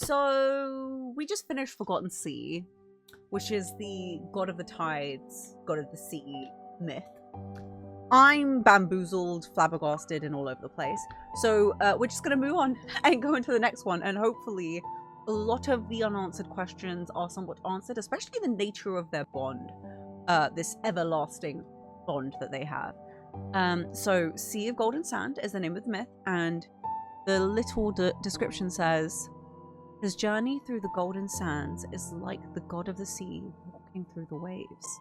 So we just finished Forgotten Sea, which is the god of the tides, god of the sea myth. I'm bamboozled, flabbergasted, and all over the place. So we're just going to move on and go into the next one. And hopefully a lot of the unanswered questions are somewhat answered, especially the nature of their bond. This everlasting bond that they have. So Sea of Golden Sand is the name of the myth. And the little description says, his journey through the golden sands is like the god of the sea walking through the waves.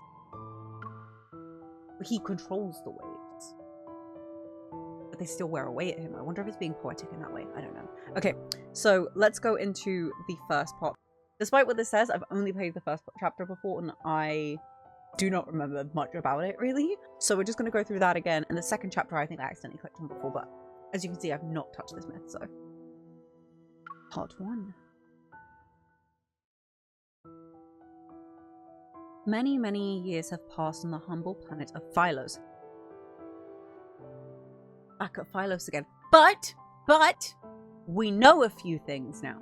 He controls the waves, but they still wear away at him. I wonder if it's being poetic in that way. I don't know. Okay, so let's go into the first part. Despite what this says, I've only played the first chapter before, and I do not remember much about it, really. So we're just going to go through that again. And the second chapter, I think I accidentally clicked on before, but as you can see, I've not touched this myth, so. Part 1. Many, many years have passed on the humble planet of Phylos. Back at Phylos again. But, we know a few things now.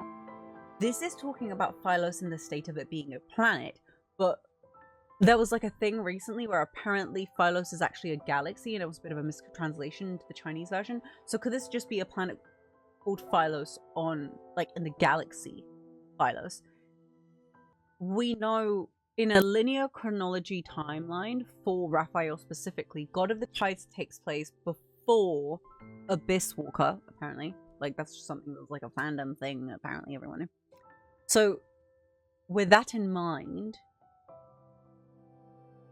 This is talking about Phylos in the state of it being a planet, but there was like a thing recently where apparently Phylos is actually a galaxy, and it was a bit of a mistranslation to the Chinese version. So could this just be a planet called Phylos on, like, in the galaxy Phylos? We know in a linear chronology timeline for Rafayel specifically, God of the Tides takes place before Abysswalker, apparently. Like, that's just something that's like a fandom thing, apparently, everyone knew. So, with that in mind,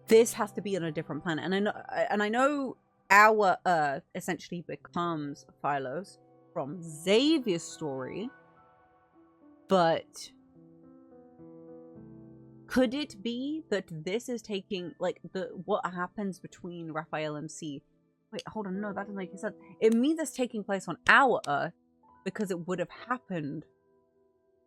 this has to be on a different planet. And I know our Earth essentially becomes Phylos from Xavier's story, but could it be that this is taking, like, what happens between Rafayel and C? Wait, hold on, no, that doesn't make sense. It means it's taking place on our Earth because it would have happened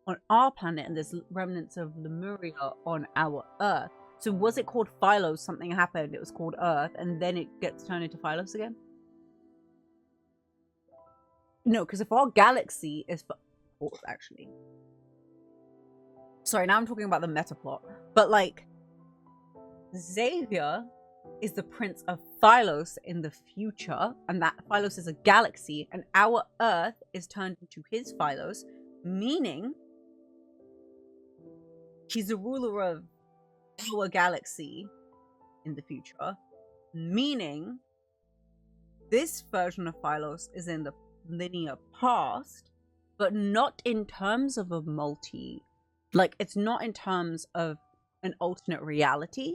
on our planet, and there's remnants of Lemuria on our Earth. So was it called Phylos? Something happened, it was called Earth, and then it gets turned into Phylos again? No, because if our galaxy is... actually... Sorry, now I'm talking about the meta plot. But, like, Xavier is the prince of Phylos in the future, and that Phylos is a galaxy, and our Earth is turned into his Phylos, meaning he's the ruler of our galaxy in the future, meaning this version of Phylos is in the linear past, but not in terms of a like, it's not in terms of an alternate reality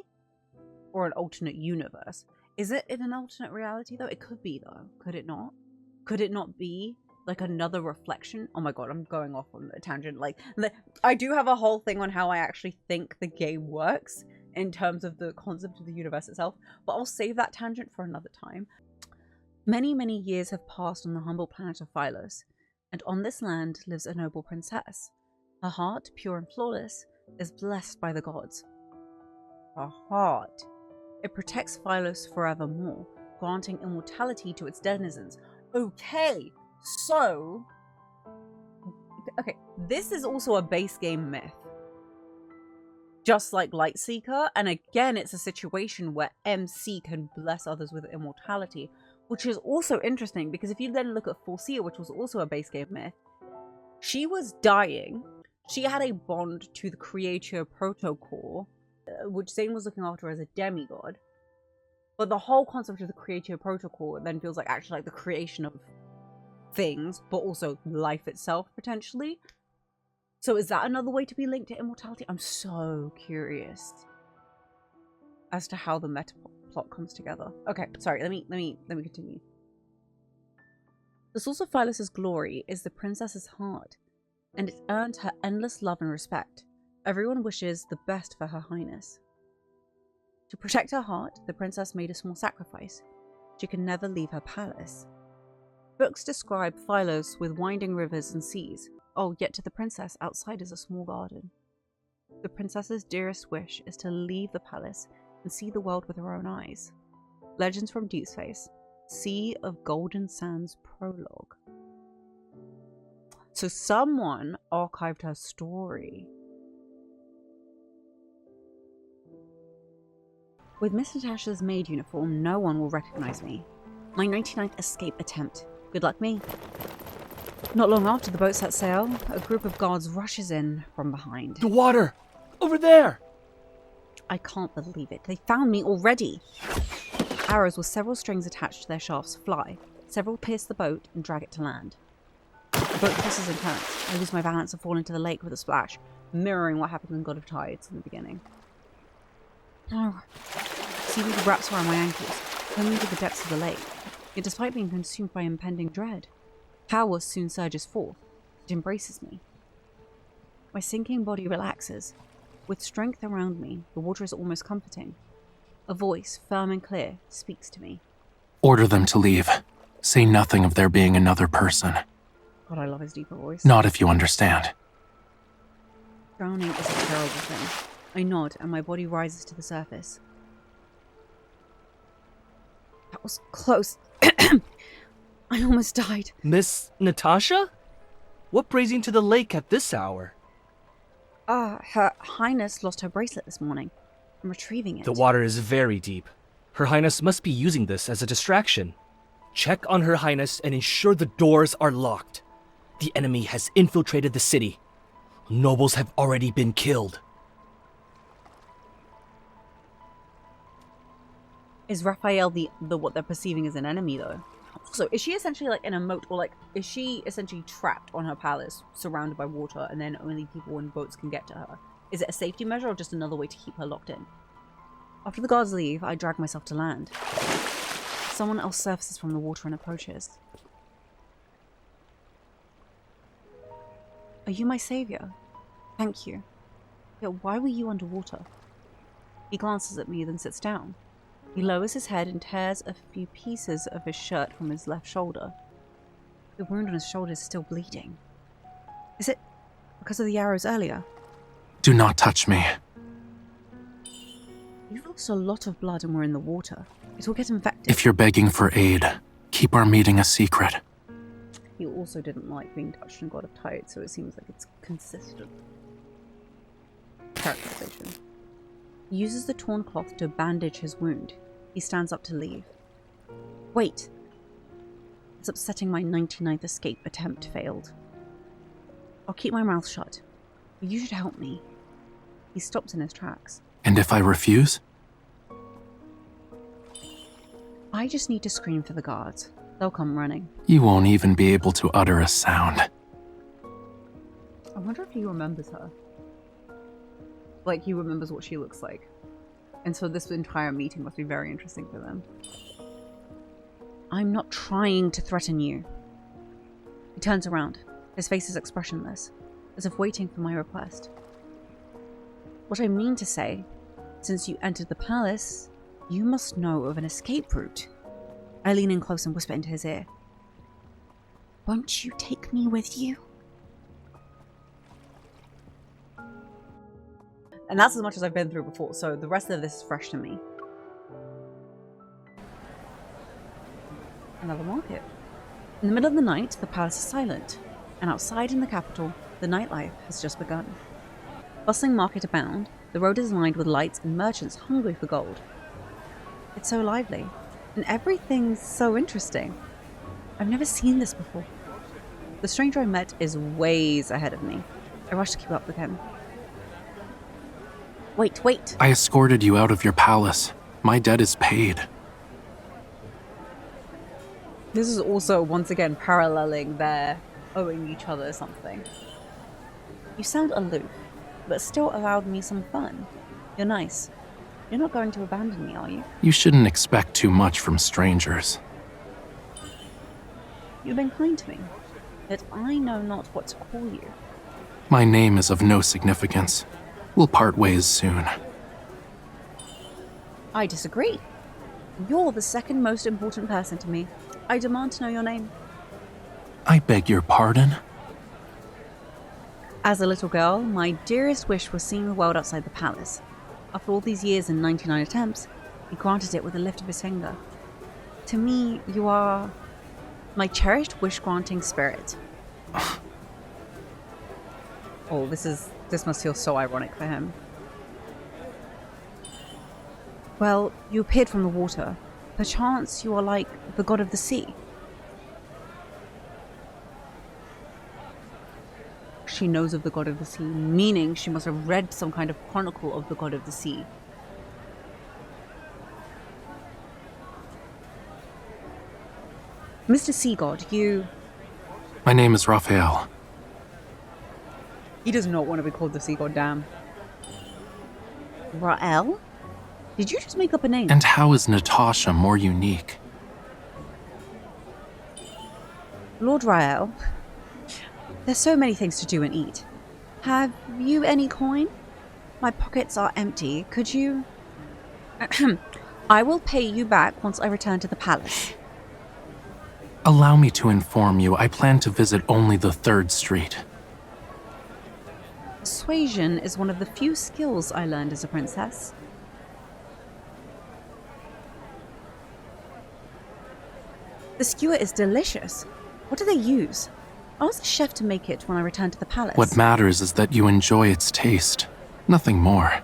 or an alternate universe. Is it in an alternate reality, though? It could be, though. Could it not? Could it not be, like, another reflection? Oh my god, I'm going off on a tangent. Like, I do have a whole thing on how I actually think the game works in terms of the concept of the universe itself, but I'll save that tangent for another time. Many, many years have passed on the humble planet of Phylos, and on this land lives a noble princess. Her heart, pure and flawless, is blessed by the gods. Her heart. It protects Phylos forevermore, granting immortality to its denizens. Okay, so... Okay, this is also a base game myth. Just like Lightseeker, and again, it's a situation where MC can bless others with immortality, which is also interesting, because if you then look at Forcia, which was also a base game myth, she was dying. She had a bond to the Creator Protocol, which Zane was looking after as a demigod. But the whole concept of the Creator Protocol then feels like actually like the creation of things, but also life itself, potentially. So is that another way to be linked to immortality? I'm so curious as to how the meta plot comes together. Okay, sorry, let me continue. The source of Phylos' glory is the princess's heart, and it earned her endless love and respect. Everyone wishes the best for her highness. To protect her heart, the princess made a small sacrifice. She could never leave her palace. Books describe Phylos with winding rivers and seas. Oh, yet to the princess, outside is a small garden. The princess's dearest wish is to leave the palace and see the world with her own eyes. Legends from Deepspace. Sea of Golden Sands Prologue. So someone archived her story. With Miss Natasha's maid uniform, no one will recognize me. My 99th escape attempt. Good luck me. Not long after the boat set sail, a group of guards rushes in from behind. The water! Over there! I can't believe it. They found me already. Arrows with several strings attached to their shafts fly. Several pierce the boat and drag it to land. The boat tosses and turns. I lose my balance and fall into the lake with a splash, mirroring what happened in God of Tides in the beginning. No. Seaweed wraps around my ankles, pulling me to the depths of the lake. Yet despite being consumed by impending dread, power soon surges forth. It embraces me. My sinking body relaxes. With strength around me, the water is almost comforting. A voice, firm and clear, speaks to me. Order them to leave. Say nothing of there being another person. God, I love his deeper voice. Not if you understand. Drowning is a terrible thing. I nod and my body rises to the surface. That was close. I almost died. Miss Natasha? What brings you to the lake at this hour? Her Highness lost her bracelet this morning. I'm retrieving it. The water is very deep. Her Highness must be using this as a distraction. Check on Her Highness and ensure the doors are locked. The enemy has infiltrated the city. Nobles have already been killed. Is Rafayel the what they're perceiving as an enemy, though? Also, is she essentially like in a moat, or like is she essentially trapped on her palace, surrounded by water, and then only people in boats can get to her? Is it a safety measure or just another way to keep her locked in? After the guards leave, I drag myself to land. Someone else surfaces from the water and approaches. Are you my savior? Thank you. Yet why were you underwater? He glances at me, then sits down. He lowers his head and tears a few pieces of his shirt from his left shoulder. The wound on his shoulder is still bleeding. Is it because of the arrows earlier? Do not touch me. You've lost a lot of blood and we're in the water. It will get infected. If you're begging for aid, keep our meeting a secret. He also didn't like being touched in God of Tides, so it seems like it's consistent. Characterization. He uses the torn cloth to bandage his wound. He stands up to leave. Wait. It's upsetting my 99th escape attempt failed. I'll keep my mouth shut. But you should help me. He stops in his tracks. And if I refuse? I just need to scream for the guards. They'll come running. You won't even be able to utter a sound. I wonder if he remembers her. Like, he remembers what she looks like. And so this entire meeting must be very interesting for them. I'm not trying to threaten you. He turns around. His face is expressionless, as if waiting for my request. What I mean to say, since you entered the palace, you must know of an escape route. I lean in close and whisper into his ear. Won't you take me with you? And that's as much as I've been through before, so the rest of this is fresh to me. Another market. In the middle of the night, the palace is silent, and outside in the capital, the nightlife has just begun. Bustling market abound, the road is lined with lights and merchants hungry for gold. It's so lively, and everything's so interesting. I've never seen this before. The stranger I met is ways ahead of me. I rush to keep up with him. Wait. I escorted you out of your palace. My debt is paid. This is also, once again, paralleling their owing each other something. You sound aloof, but still allowed me some fun. You're nice. You're not going to abandon me, are you? You shouldn't expect too much from strangers. You've been kind to me, but I know not what to call you. My name is of no significance. We'll part ways soon. I disagree. You're the second most important person to me. I demand to know your name. I beg your pardon? As a little girl, my dearest wish was seeing the world outside the palace. After all these years and 99 attempts, he granted it with a lift of his finger. To me, you are my cherished wish-granting spirit. Oh, this must feel so ironic for him. Well, you appeared from the water. Perchance you are like the god of the sea. She knows of the god of the sea, meaning she must have read some kind of chronicle of the god of the sea. Mr. Sea God, you... My name is Rafayel. He does not want to be called the Sea God, damn. Ra'el? Did you just make up a name? And how is Natasha more unique? Lord Ra'el, there's so many things to do and eat. Have you any coin? My pockets are empty. Could you... I will pay you back once I return to the palace. Allow me to inform you, I plan to visit only the 3rd Street. Persuasion is one of the few skills I learned as a princess. The skewer is delicious. What do they use? I'll ask the chef to make it when I return to the palace. What matters is that you enjoy its taste. Nothing more.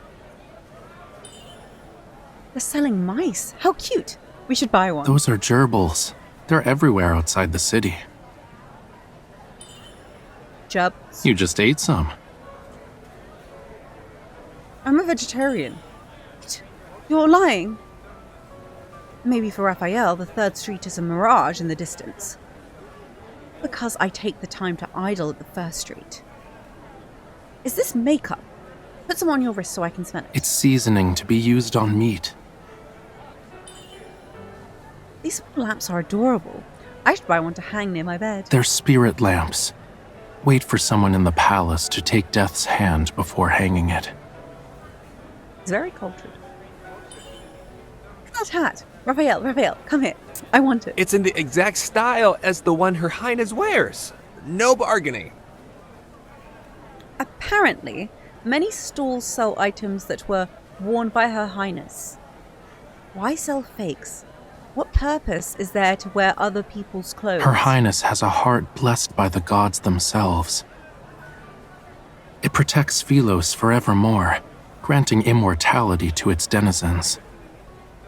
They're selling mice. How cute. We should buy one. Those are gerbils. They're everywhere outside the city. Gerbils? You just ate some. I'm a vegetarian. You're lying. Maybe for Raphael, the 3rd Street is a mirage in the distance. Because I take the time to idle at the 1st Street. Is this makeup? Put some on your wrist so I can smell it. It's seasoning to be used on meat. These small lamps are adorable. I should buy one to hang near my bed. They're spirit lamps. Wait for someone in the palace to take Death's hand before hanging it. It's very cultured. That hat. Raphael, come here. I want it. It's in the exact style as the one Her Highness wears. No bargaining. Apparently, many stalls sell items that were worn by Her Highness. Why sell fakes? What purpose is there to wear other people's clothes? Her Highness has a heart blessed by the gods themselves. It protects Philos forevermore, granting immortality to its denizens.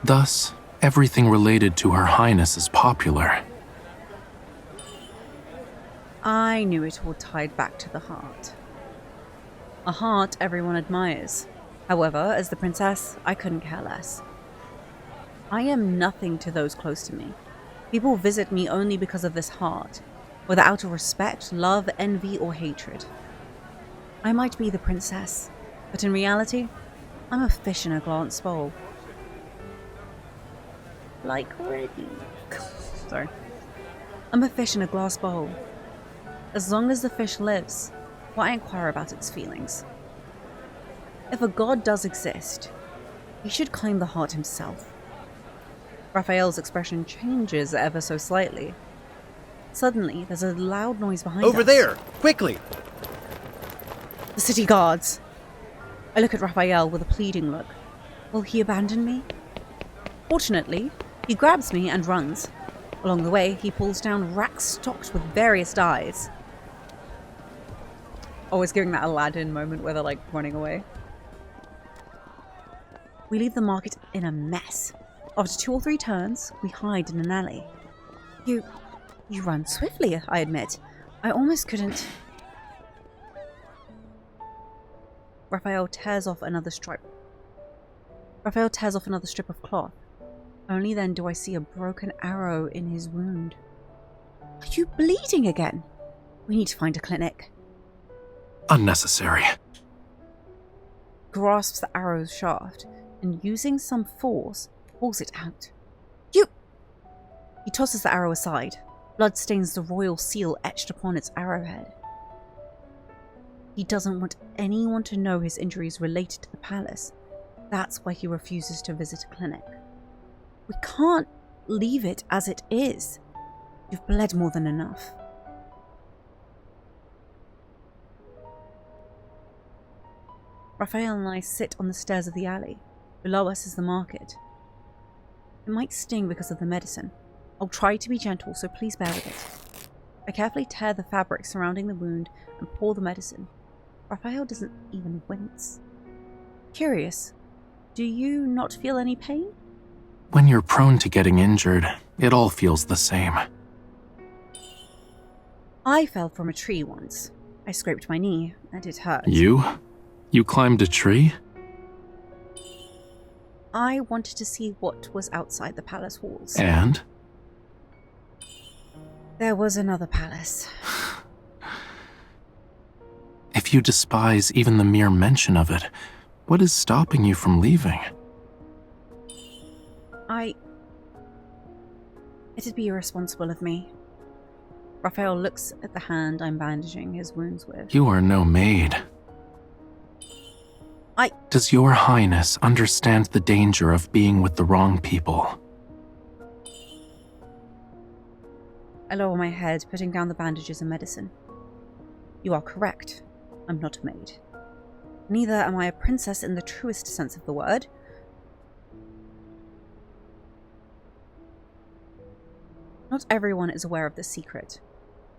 Thus, everything related to Her Highness is popular. I knew it all tied back to the heart. A heart everyone admires. However, as the princess, I couldn't care less. I am nothing to those close to me. People visit me only because of this heart, whether out of respect, love, envy, or hatred. I might be the princess, but in reality, I'm a fish in a glass bowl. Like already. Sorry. I'm a fish in a glass bowl. As long as the fish lives, why inquire about its feelings? If a god does exist, he should claim the heart himself. Raphael's expression changes ever so slightly. Suddenly, there's a loud noise behind us. Over there! Quickly! The city guards! I look at Raphael with a pleading look. Will he abandon me? Fortunately, he grabs me and runs. Along the way, he pulls down racks stocked with various dyes. Always giving that Aladdin moment where they're like running away. We leave the market in a mess. After 2 or 3 turns, we hide in an alley. You run swiftly, I admit. I almost couldn't... Raphael tears off another strip of cloth. Only then do I see a broken arrow in his wound. Are you bleeding again? We need to find a clinic. Unnecessary. Grasps the arrow's shaft and, using some force, pulls it out. You! He tosses the arrow aside. Blood stains the royal seal etched upon its arrowhead. He doesn't want anyone to know his injuries related to the palace. That's why he refuses to visit a clinic. We can't leave it as it is. You've bled more than enough. Raphael and I sit on the stairs of the alley. Below us is the market. It might sting because of the medicine. I'll try to be gentle, so please bear with it. I carefully tear the fabric surrounding the wound and pour the medicine. Raphael doesn't even wince. Curious, do you not feel any pain? When you're prone to getting injured, it all feels the same. I fell from a tree once. I scraped my knee, and it hurt. You? You climbed a tree? I wanted to see what was outside the palace walls. And? There was another palace. If you despise even the mere mention of it, what is stopping you from leaving? It'd be irresponsible of me. Raphael looks at the hand I'm bandaging his wounds with. You are no maid. Does your highness understand the danger of being with the wrong people? I lower my head, putting down the bandages and medicine. You are correct. I'm not a maid. Neither am I a princess in the truest sense of the word. Not everyone is aware of this secret.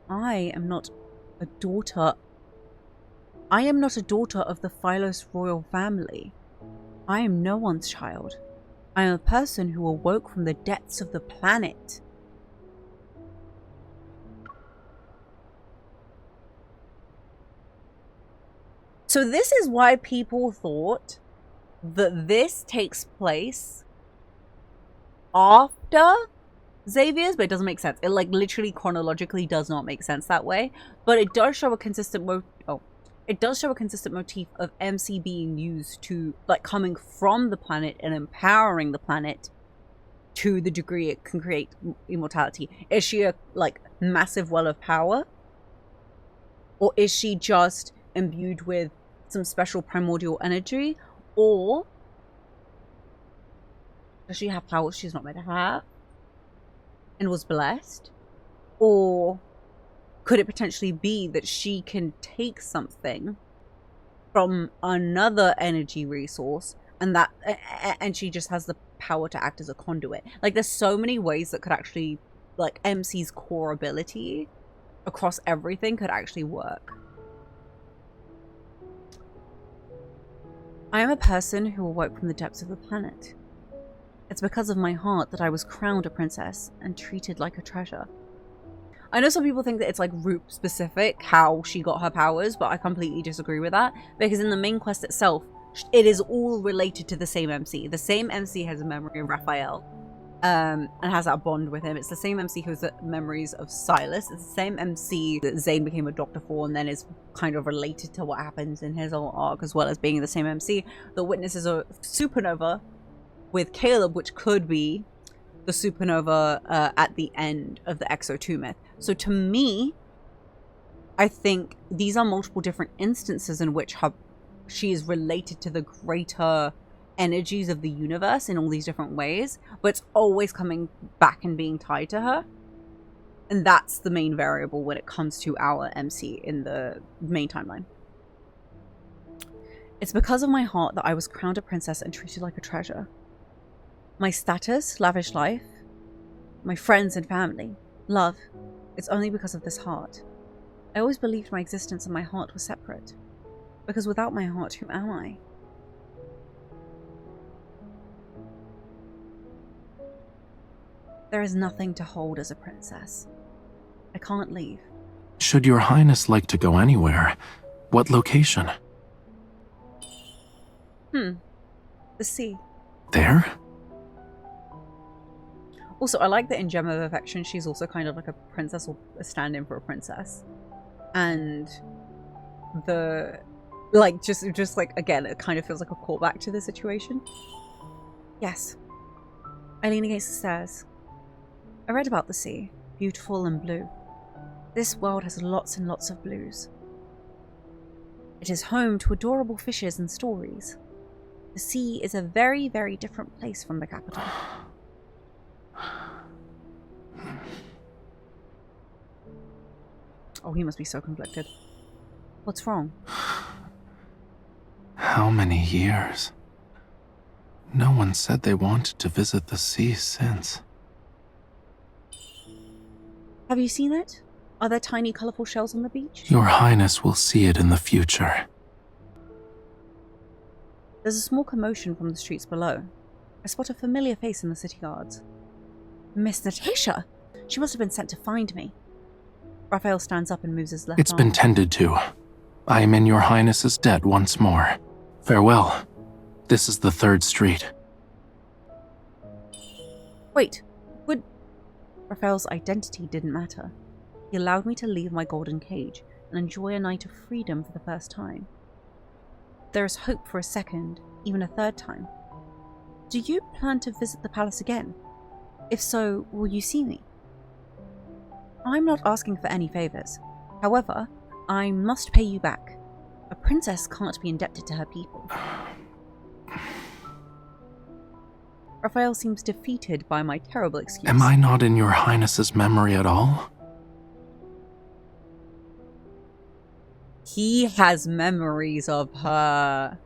I am not a daughter of the Phylos royal family. I am no one's child. I am a person who awoke from the depths of the planet. So this is why people thought that this takes place after Xavier's, but it doesn't make sense. It like literally chronologically does not make sense that way. But it does show a consistent motif of MC being used to like coming from the planet and empowering the planet to the degree it can create immortality. Is she a like massive well of power? Or is she just imbued with some special primordial energy? Or does she have powers she's not meant to have and was blessed? Or could it potentially be that she can take something from another energy resource and she just has the power to act as a conduit? Like, there's so many ways that could actually, like, MC's core ability across everything could actually work. I am a person who awoke from the depths of the planet. It's because of my heart that I was crowned a princess and treated like a treasure. I know some people think that it's like root specific how she got her powers, but I completely disagree with that, because in the main quest itself, it is all related to the same MC. The same MC has a memory of Raphael, and has that bond with him. It's the same MC who has the memories of Silas. It's the same MC that Zane became a doctor for, and then is kind of related to what happens in his whole arc, as well as being the same MC that witnesses a supernova with Caleb, which could be the supernova at the end of the Exo 2 myth. So to me, I think these are multiple different instances in which she is related to the greater energies of the universe in all these different ways, but it's always coming back and being tied to her. And that's the main variable when it comes to our MC in the main timeline. It's because of my heart that I was crowned a princess and treated like a treasure. My status, lavish life, my friends and family, love, it's only because of this heart. I always believed my existence and my heart were separate. Because without my heart, who am I? There is nothing to hold as a princess. I can't leave. Should your highness like to go anywhere, what location? The sea. There? Also, I like that in Gem of Affection, she's also kind of like a princess or a stand-in for a princess. And the, like, just like, again, it kind of feels like a callback to the situation. Yes. I lean against the stairs. I read about the sea, beautiful and blue. This world has lots and lots of blues. It is home to adorable fishes and stories. The sea is a very, very different place from the capital. Oh, he must be so conflicted. What's wrong? How many years? No one said they wanted to visit the sea since. Have you seen it? Are there tiny, colorful shells on the beach? Your highness will see it in the future. There's a small commotion from the streets below. I spot a familiar face in the city guards. Miss Natasha! She must have been sent to find me. Rafayel stands up and moves his left It's arm. been tended to. I am in your highness's debt once more. Farewell. This is the 3rd street. Wait, would... Rafayel's identity didn't matter. He allowed me to leave my golden cage and enjoy a night of freedom for the first time. There is hope for a second, even a third time. Do you plan to visit the palace again? If so, will you see me? I'm not asking for any favors. However, I must pay you back. A princess can't be indebted to her people. Rafayel seems defeated by my terrible excuse. Am I not in your highness's memory at all? He has memories of her.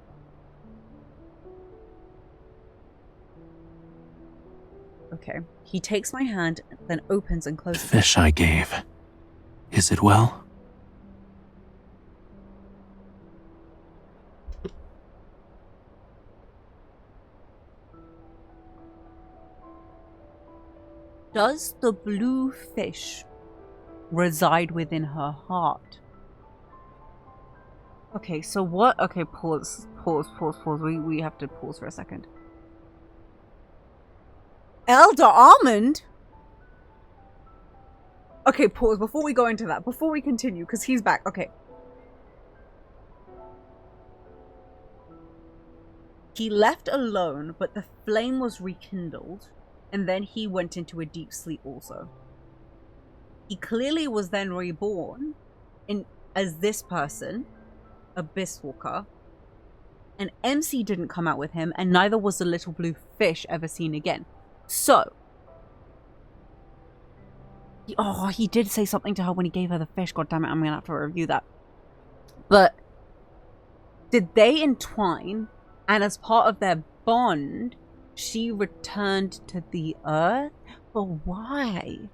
Okay. He takes my hand, then opens and The closes it. fish I gave. Is it well? Does the blue fish reside within her heart? Okay, so what? Okay, pause. We have to pause for a second. Elder Almond? Okay, pause before we go into that. Before we continue, because he's back. Okay. He left alone, but the flame was rekindled, and then he went into a deep sleep also. He clearly was then reborn as this person, Abysswalker, and MC didn't come out with him, and neither was the little blue fish ever seen again. So, he did say something to her when he gave her the fish. God damn it, I'm gonna have to review that. But did they entwine? And as part of their bond, she returned to the earth? But why?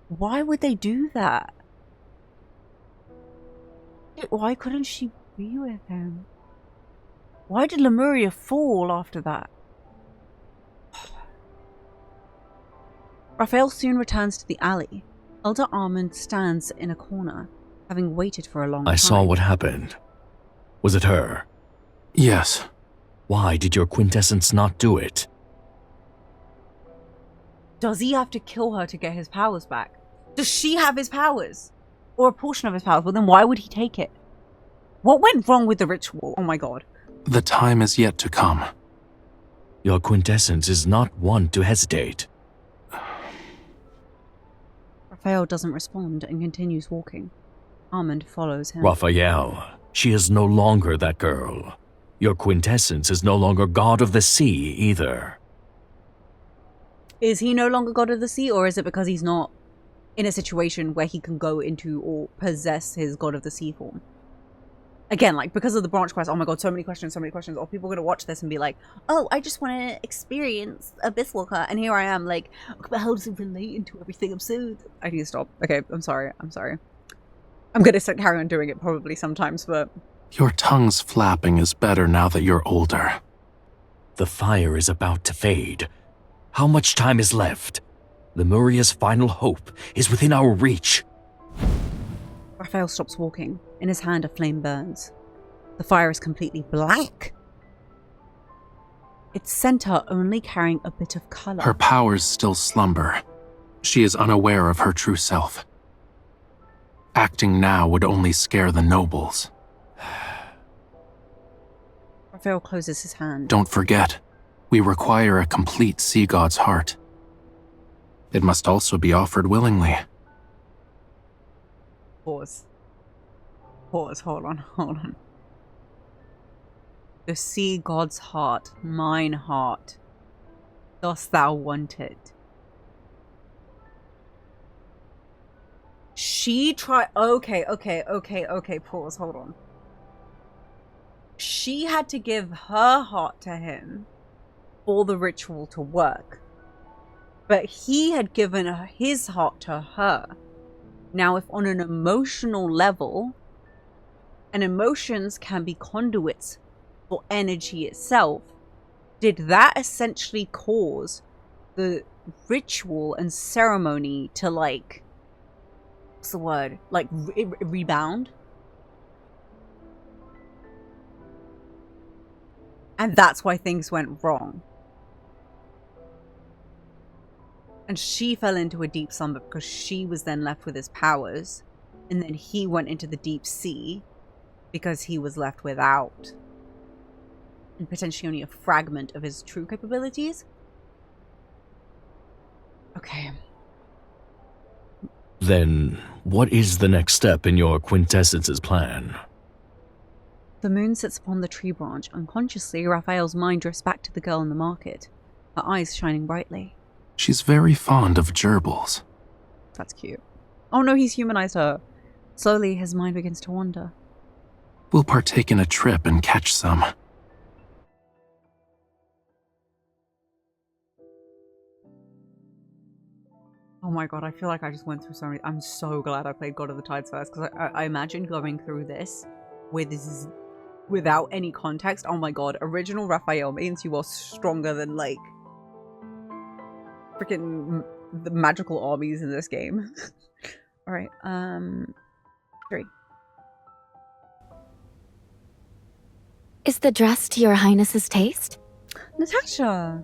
Why would they do that? Why couldn't she be with him? Why did Lemuria fall after that? Rafayel soon returns to the alley. Elder Armand stands in a corner, having waited for a long time. I saw what happened. Was it her? Yes. Why did your quintessence not do it? Does he have to kill her to get his powers back? Does she have his powers? Or a portion of his powers? Well, then why would he take it? What went wrong with the ritual? Oh my god. The time is yet to come. Your quintessence is not one to hesitate. Rafayel doesn't respond and continues walking. Armand follows him. Rafayel, she is no longer that girl. Your quintessence is no longer god of the sea either. Is he no longer god of the sea, or is it because he's not in a situation where he can go into or possess his god of the sea form? Again, like, because of the branch quest, oh my god, so many questions. Or people are going to watch this and be like, oh, I just want to experience Abysswalker, and here I am, like, but how does it relate into everything? I need to stop. Okay, I'm sorry. I'm going to carry on doing it probably sometimes, but... Your tongue's flapping is better now that you're older. The fire is about to fade. How much time is left? Lemuria's final hope is within our reach. Rafayel stops walking. In his hand, a flame burns. The fire is completely black. Its center only carrying a bit of color. Her powers still slumber. She is unaware of her true self. Acting now would only scare the nobles. Rafayel closes his hand. Don't forget, we require a complete sea god's heart. It must also be offered willingly. Pause, hold on. The sea god's heart, mine heart. Dost thou want it? She tried... Okay, pause, hold on. She had to give her heart to him for the ritual to work. But he had given his heart to her. Now, if on an emotional level, and emotions can be conduits or energy itself, did that essentially cause the ritual and ceremony to, like, what's the word? Like, rebound? And that's why things went wrong. And she fell into a deep slumber because she was then left with his powers. And then he went into the deep sea because he was left without. And potentially only a fragment of his true capabilities. Okay. Then, what is the next step in your quintessence's plan? The moon sits upon the tree branch. Unconsciously, Raphael's mind drifts back to the girl in the market, her eyes shining brightly. She's very fond of gerbils. That's cute. Oh no, he's humanized her. Slowly, his mind begins to wander. We'll partake in a trip and catch some. Oh my god, I feel like I just went through so many. I'm so glad I played God of the Tides first, because I imagine going through this without any context. Oh my god, original Raphael means you are stronger than, like, freaking the magical armies in this game. Alright, 3. Is the dress to your highness's taste? Natasha!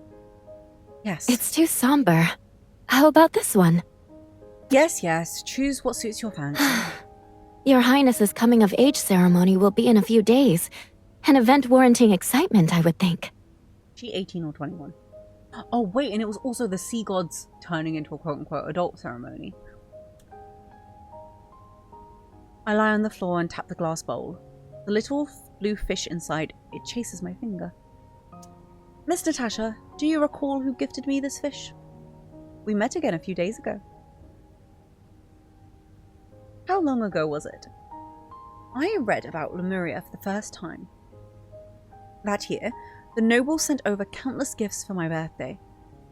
Yes. It's too somber. How about this one? Yes, yes. Choose what suits your fancy. Your highness's coming-of-age ceremony will be in a few days. An event warranting excitement, I would think. She 18 or 21? Oh, wait, and it was also the sea gods turning into a quote-unquote adult ceremony. I lie on the floor and tap the glass bowl. The little blue fish inside, it chases my finger. Miss Natasha, do you recall who gifted me this fish? We met again a few days ago. How long ago was it? I read about Lemuria for the first time. That year, the nobles sent over countless gifts for my birthday.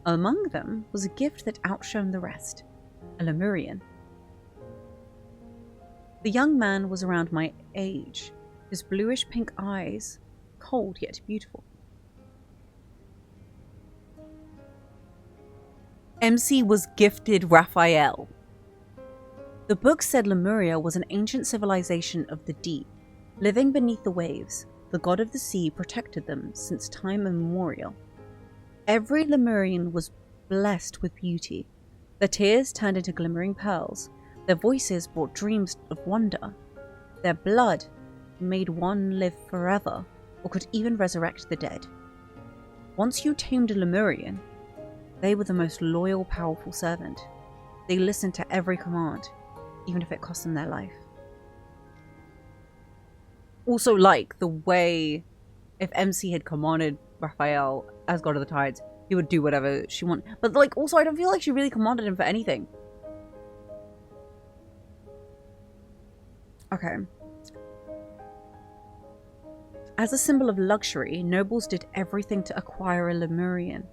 Among them was a gift that outshone the rest, a Lemurian. The young man was around my age, his bluish-pink eyes, cold yet beautiful. MC was gifted Rafayel. The book said Lemuria was an ancient civilization of the deep, living beneath the waves. The god of the sea protected them since time immemorial. Every Lemurian was blessed with beauty. Their tears turned into glimmering pearls. Their voices brought dreams of wonder. Their blood made one live forever, or could even resurrect the dead. Once you tamed a Lemurian, they were the most loyal, powerful servant. They listened to every command, even if it cost them their life. Also, like, the way if MC had commanded Raphael as God of the Tides, he would do whatever she wanted. But, like, also, I don't feel like she really commanded him for anything. Okay. As a symbol of luxury, nobles did everything to acquire a Lemurian.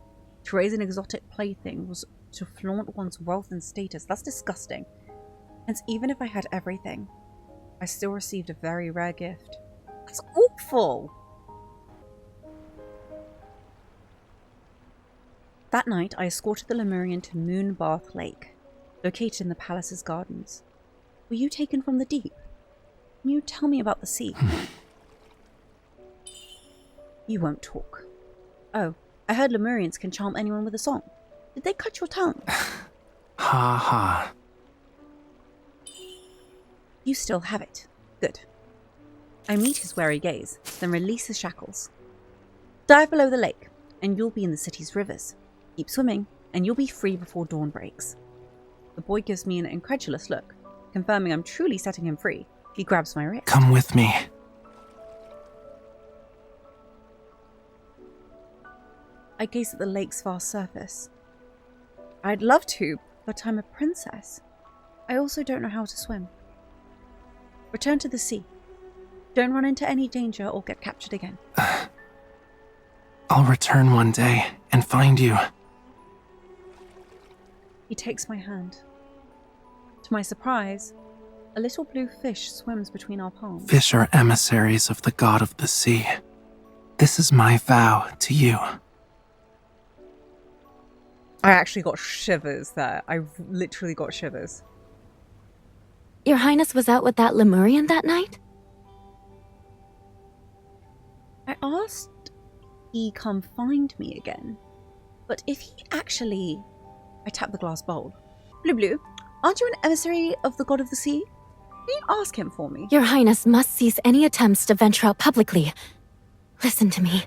To raise an exotic plaything was to flaunt one's wealth and status. That's disgusting. Hence, even if I had everything, I still received a very rare gift. That's awful! That night, I escorted the Lemurian to Moonbath Lake, located in the palace's gardens. Were you taken from the deep? Can you tell me about the sea? You won't talk. Oh, I heard Lemurians can charm anyone with a song. Did they cut your tongue? Ha ha. You still have it. Good. I meet his wary gaze, then release his shackles. Dive below the lake, and you'll be in the city's rivers. Keep swimming, and you'll be free before dawn breaks. The boy gives me an incredulous look, confirming I'm truly setting him free. He grabs my wrist. Come with me. I gaze at the lake's vast surface. I'd love to, but I'm a princess. I also don't know how to swim. Return to the sea. Don't run into any danger or get captured again. I'll return one day and find you. He takes my hand. To my surprise, a little blue fish swims between our palms. Fish are emissaries of the god of the sea. This is my vow to you. I actually got shivers there. I literally got shivers. Your Highness was out with that Lemurian that night? I asked he come find me again. But if he actually... I tapped the glass bowl. Blue Blue, aren't you an emissary of the god of the sea? Can you ask him for me? Your Highness must cease any attempts to venture out publicly. Listen to me.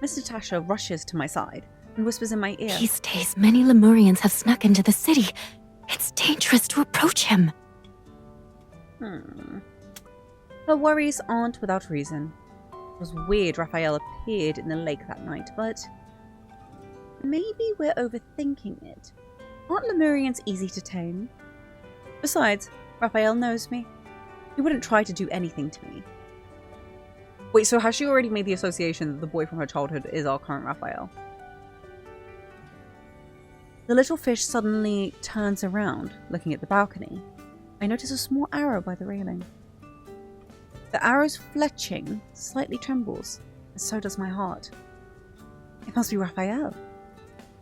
Miss Natasha rushes to my side and whispers in my ear. These days, many Lemurians have snuck into the city. It's dangerous to approach him. Her worries aren't without reason. It was weird Rafayel appeared in the lake that night, but maybe we're overthinking it. Aren't Lemurians easy to tame? Besides, Rafayel knows me. He wouldn't try to do anything to me. Wait, so has she already made the association that the boy from her childhood is our current Rafayel? The little fish suddenly turns around, looking at the balcony. I notice a small arrow by the railing. The arrow's fletching slightly trembles, and so does my heart. It must be Rafayel.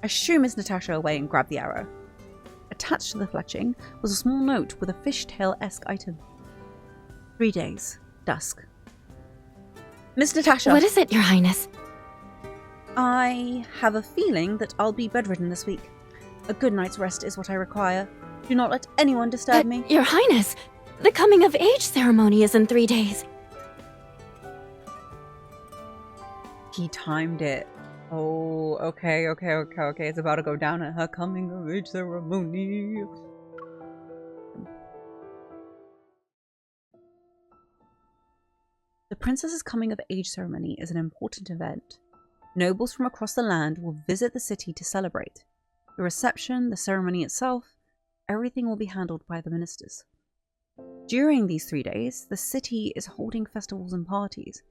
I shoo Miss Natasha away and grab the arrow. Attached to the fletching was a small note with a fishtail-esque item. 3 days. Dusk. Miss Natasha! What is it, Your Highness? I have a feeling that I'll be bedridden this week. A good night's rest is what I require. Do not let anyone disturb me. Your Highness, the coming of age ceremony is in 3 days. He timed it. Oh, okay. It's about to go down at her coming of age ceremony. The princess's coming of age ceremony is an important event. Nobles from across the land will visit the city to celebrate. The reception, the ceremony itself, everything will be handled by the ministers. During these 3 days, the city is holding festivals and parties.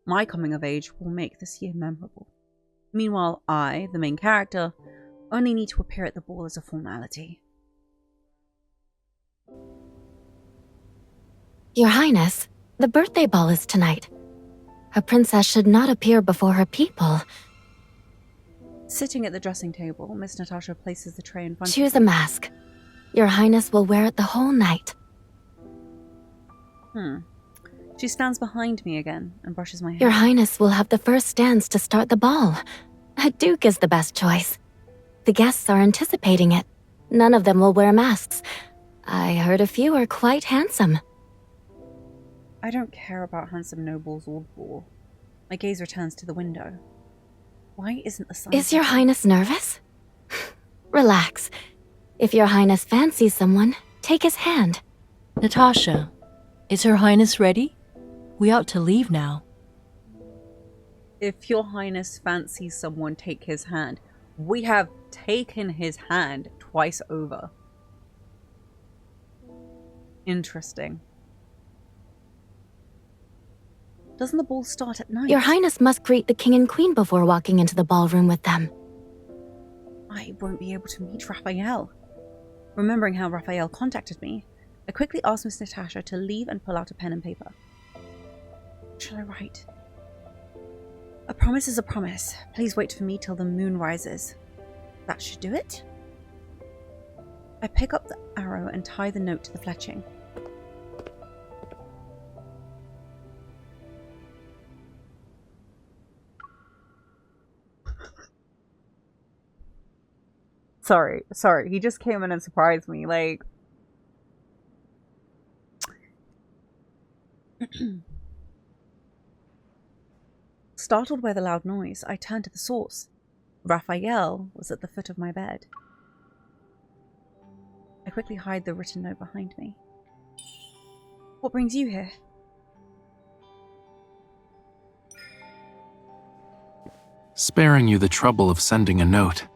My coming of age will make this year memorable. Meanwhile, I, the main character, only need to appear at the ball as a formality. Your Highness, the birthday ball is tonight. A princess should not appear before her people. Sitting at the dressing table, Miss Natasha places the tray in front Choose of a me. mask. Your Highness will wear it the whole night. She stands behind me again and brushes my hair. Your Highness will have the first dance to start the ball. A duke is the best choice. The guests are anticipating it. None of them will wear masks. I heard a few are quite handsome. I don't care about handsome nobles or the ball. My gaze returns to the window. Why isn't the sun... Is Your Highness nervous? Relax. If Your Highness fancies someone, take his hand. Natasha, is Her Highness ready? We ought to leave now. If Your Highness fancies someone, take his hand. We have taken his hand twice over. Interesting. Doesn't the ball start at night? Your Highness must greet the King and Queen before walking into the ballroom with them. I won't be able to meet Rafayel. Remembering how Rafayel contacted me, I quickly asked Miss Natasha to leave and pull out a pen and paper. What shall I write? A promise is a promise. Please wait for me till the moon rises. That should do it. I pick up the arrow and tie the note to the fletching. Sorry, he just came in and surprised me, like... Startled by the loud noise, I turned to the source. Rafayel was at the foot of my bed. I quickly hide the written note behind me. What brings you here? Sparing you the trouble of sending a note.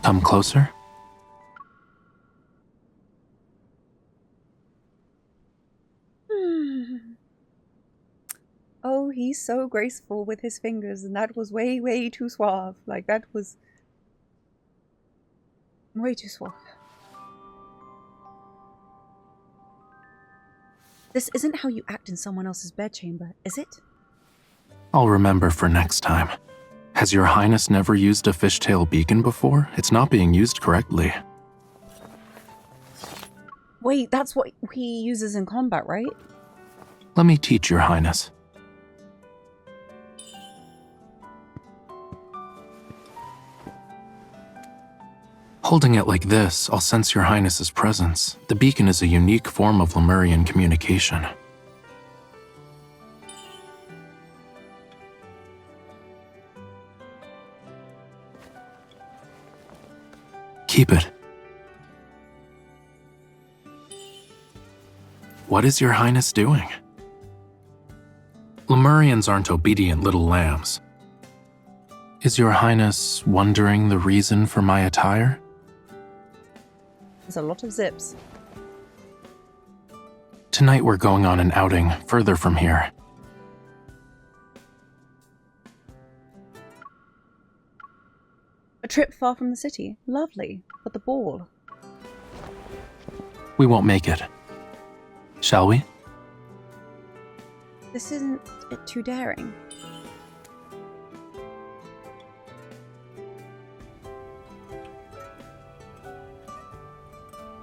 Come closer. Oh, he's so graceful with his fingers, and that was way, way too suave. Like, that was way too suave. This isn't how you act in someone else's bedchamber, is it? I'll remember for next time. Has your highness never used a fishtail beacon before? It's not being used correctly. Wait, that's what he uses in combat, right? Let me teach your highness. Holding it like this, I'll sense your highness's presence. The beacon is a unique form of Lemurian communication. Keep it. What is your highness doing? Lemurians aren't obedient little lambs. Is your highness wondering the reason for my attire? There's a lot of zips. Tonight we're going on an outing further from here. A trip far from the city. Lovely. But the ball. We won't make it. Shall we? This isn't it too daring.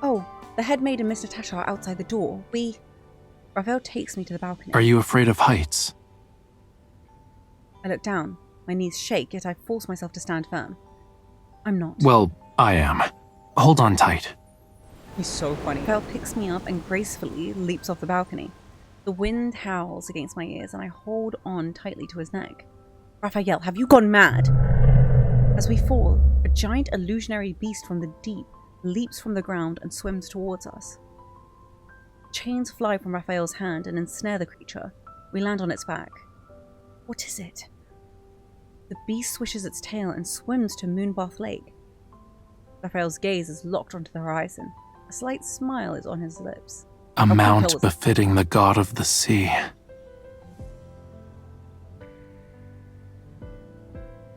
Oh, the head maid and Miss Natasha are outside the door. Rafayel takes me to the balcony. Are you afraid of heights? I look down. My knees shake, yet I force myself to stand firm. I'm not. Well, I am. Hold on tight. He's so funny. Rafayel picks me up and gracefully leaps off the balcony. The wind howls against my ears and I hold on tightly to his neck. Rafayel, have you gone mad? As we fall, a giant illusionary beast from the deep leaps from the ground and swims towards us. Chains fly from Raphael's hand and ensnare the creature. We land on its back. What is it? The beast swishes its tail and swims to Moonbath Lake. Raphael's gaze is locked onto the horizon. A slight smile is on his lips. A mount befitting the god of the sea.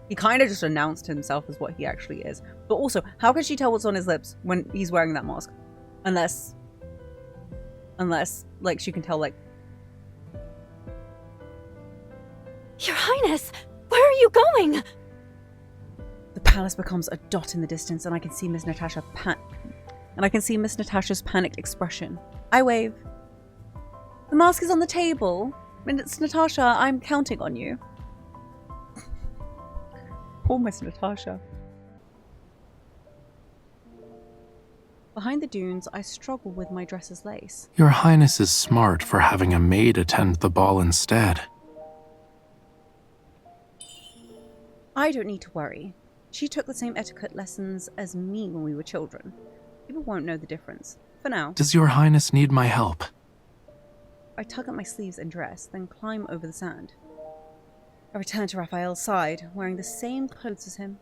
He kind of just announced himself as what he actually is. But also, how can she tell what's on his lips when he's wearing that mask? Unless, like, she can tell, like... Your Highness, where are you going? The palace becomes a dot in the distance, and I can see Miss Natasha's panicked expression. I wave. The mask is on the table. Miss Natasha, I'm counting on you. Poor Miss Natasha. Behind the dunes, I struggle with my dress's lace. Your Highness is smart for having a maid attend the ball instead. I don't need to worry. She took the same etiquette lessons as me when we were children. People won't know the difference. For now. Does your Highness need my help? I tug at my sleeves and dress, then climb over the sand. I return to Raphael's side, wearing the same clothes as him.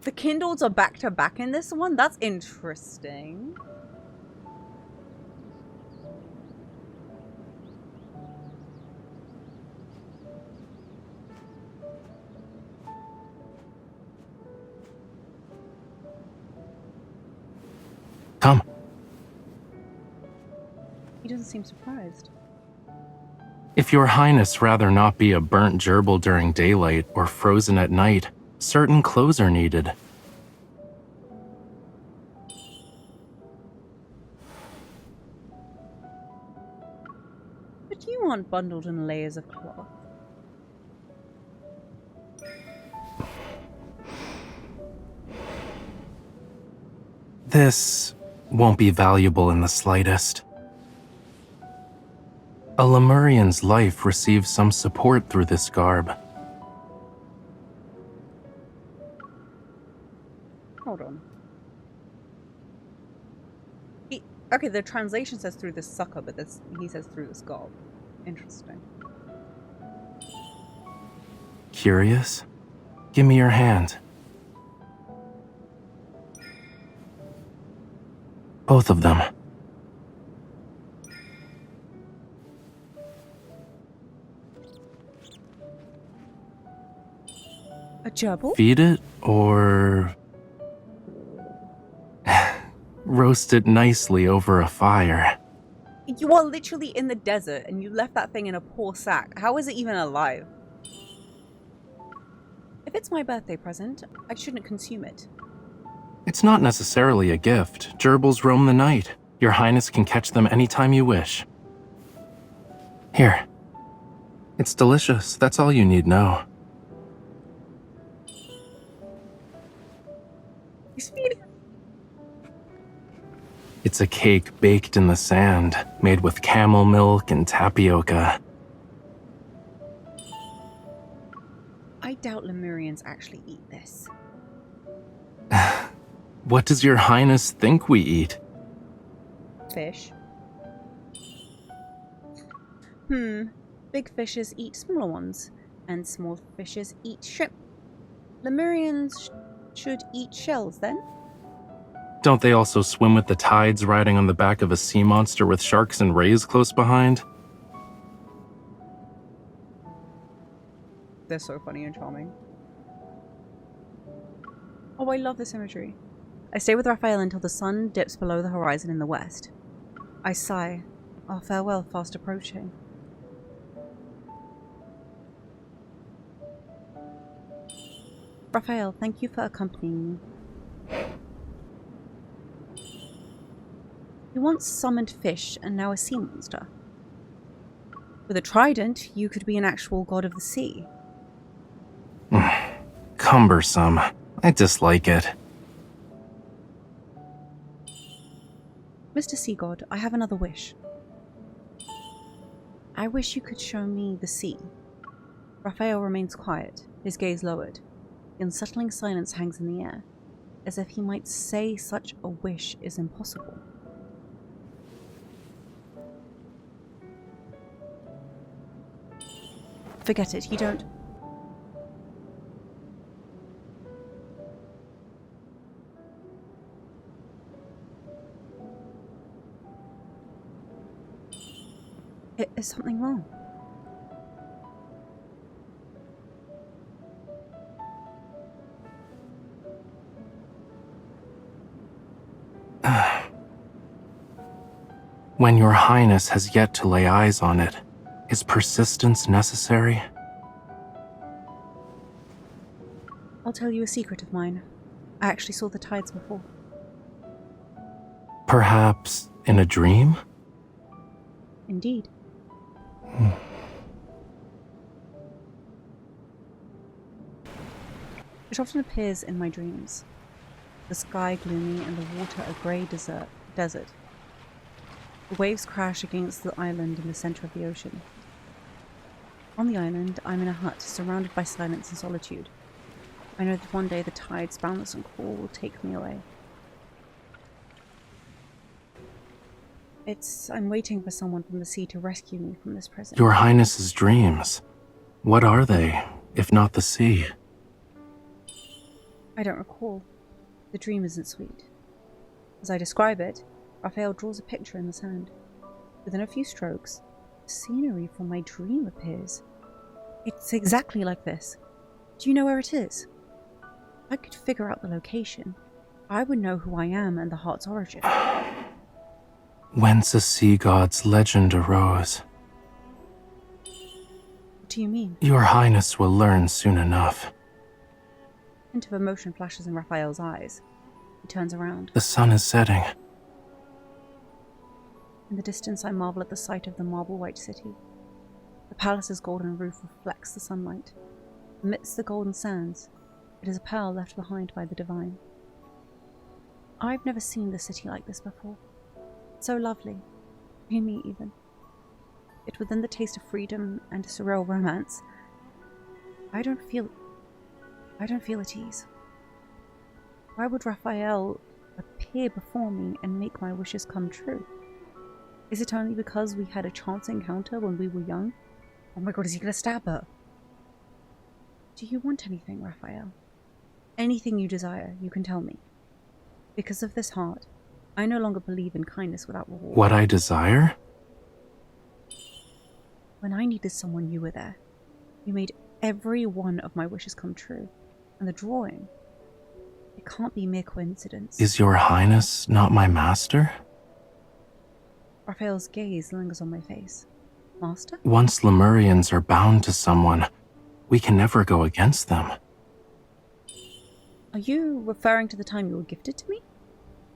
The Kindles are back to back in this one? That's interesting. Come. He doesn't seem surprised. If your Highness rather not be a burnt gerbil during daylight or frozen at night, certain clothes are needed. But you aren't bundled in layers of cloth. This won't be valuable in the slightest. A Lemurian's life receives some support through this garb. Hold on. Okay, the translation says through this sucker, but he says through this garb. Interesting. Curious? Give me your hand. Both of them. A gerbil? Feed it, or... roast it nicely over a fire. You are literally in the desert and you left that thing in a poor sack. How is it even alive? If it's my birthday present, I shouldn't consume it. It's not necessarily a gift. Gerbils roam the night. Your Highness can catch them anytime you wish. Here. It's delicious. That's all you need know. He's feeding. It's a cake baked in the sand, made with camel milk and tapioca. I doubt Lemurians actually eat this. What does your Highness think we eat? Fish. Big fishes eat smaller ones, and small fishes eat shrimp. Lemurians should eat shells then? Don't they also swim with the tides riding on the back of a sea monster with sharks and rays close behind? They're so funny and charming. Oh, I love this imagery. I stay with Raphael until the sun dips below the horizon in the west. I sigh, our farewell fast approaching. Raphael, thank you for accompanying me. You once summoned fish and now a sea monster. With a trident, you could be an actual god of the sea. Cumbersome. I dislike it. Mr. Sea God, I have another wish. I wish you could show me the sea. Raphael remains quiet, his gaze lowered. The unsettling silence hangs in the air, as if he might say such a wish is impossible. Forget it, you don't... Is something wrong? When your Highness has yet to lay eyes on it, is persistence necessary? I'll tell you a secret of mine. I actually saw the tides before. Perhaps in a dream? Indeed. It often appears in my dreams. The sky gloomy and the water a grey desert. The waves crash against the island in the centre of the ocean. On the island, I'm in a hut, surrounded by silence and solitude. I know that one day the tides, boundless and cruel, will take me away. I'm waiting for someone from the sea to rescue me from this prison. Your Highness's dreams. What are they, if not the sea? I don't recall. The dream isn't sweet. As I describe it, Raphael draws a picture in the sand. Within a few strokes, the scenery from my dream appears. It's exactly like this. Do you know where it is? If I could figure out the location, I would know who I am and the heart's origin. Whence a sea god's legend arose. What do you mean? Your Highness will learn soon enough. A hint of emotion flashes in Raphael's eyes. He turns around. The sun is setting. In the distance, I marvel at the sight of the marble-white city. The palace's golden roof reflects the sunlight. Amidst the golden sands, it is a pearl left behind by the divine. I've never seen the city like this before. So lovely, dreamy even. Yet within the taste of freedom and surreal romance, I don't feel at ease. Why would Raphael appear before me and make my wishes come true? Is it only because we had a chance encounter when we were young? Oh my god, is he gonna stab her? Do you want anything, Raphael? Anything you desire, you can tell me. Because of this heart, I no longer believe in kindness without reward. What I desire? When I needed someone, you were there. You made every one of my wishes come true. And the drawing, It can't be mere coincidence. Is your highness not my master? Raphael's gaze lingers on my face. Master? Once Lemurians are bound to someone, we can never go against them. Are you referring to the time you were gifted to me?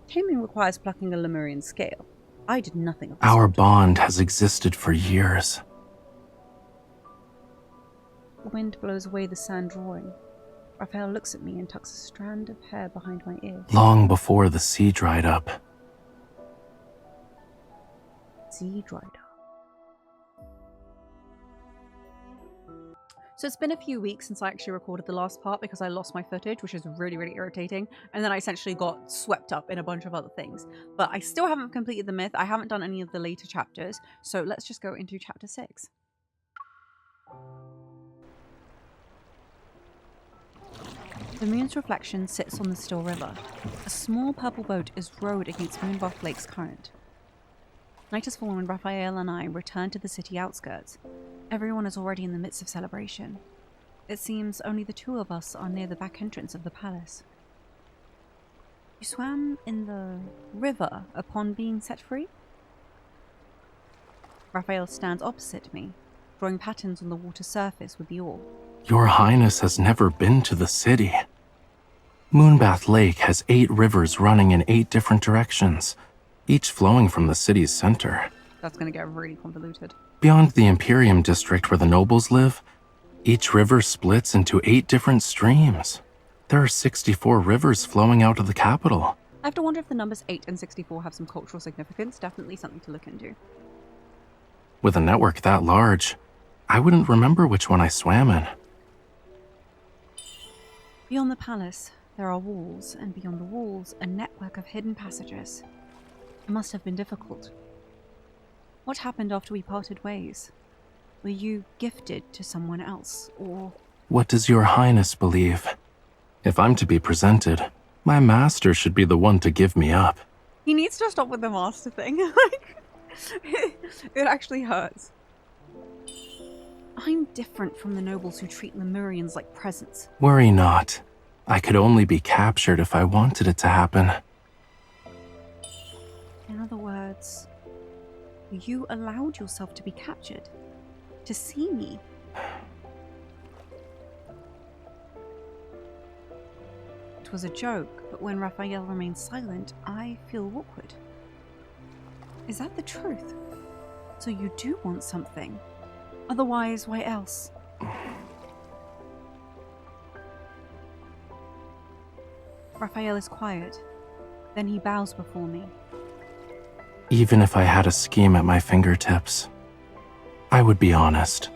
Taming requires plucking a Lemurian scale. I did nothing of the Our sort. bond has existed for years. The wind blows away the sand drawing. Raphael looks at me and tucks a strand of hair behind my ear. Long before the sea dried up. Sea dried up. So it's been a few weeks since I actually recorded the last part because I lost my footage, which is really, really irritating. And then I essentially got swept up in a bunch of other things. But I still haven't completed the myth. I haven't done any of the later chapters. So let's just go into chapter 6. The moon's reflection sits on the still river. A small purple boat is rowed against Moonbath Lake's current. Night has fallen when Raphael and I return to the city outskirts. Everyone is already in the midst of celebration. It seems only the two of us are near the back entrance of the palace. You swam in the river upon being set free? Raphael stands opposite me, drawing patterns on the water surface with the oar. Your highness has never been to the city. Moonbath Lake has 8 rivers running in 8 different directions, each flowing from the city's center. That's going to get really convoluted. Beyond the Imperium district where the nobles live, each river splits into 8 different streams. There are 64 rivers flowing out of the capital. I have to wonder if the numbers 8 and 64 have some cultural significance. Definitely something to look into. With a network that large, I wouldn't remember which one I swam in. Beyond the palace, there are walls, and beyond the walls, a network of hidden passages. It must have been difficult. What happened after we parted ways? Were you gifted to someone else, or... What does your highness believe? If I'm to be presented, my master should be the one to give me up. He needs to stop with the master thing. Like, it actually hurts. I'm different from the nobles who treat Lemurians like presents. Worry not. I could only be captured if I wanted it to happen. In other words, you allowed yourself to be captured. To see me. It was a joke, but when Raphael remains silent, I feel awkward. Is that the truth? So you do want something? Otherwise, why else? Raphael is quiet. Then he bows before me. Even if I had a scheme at my fingertips, I would be honest.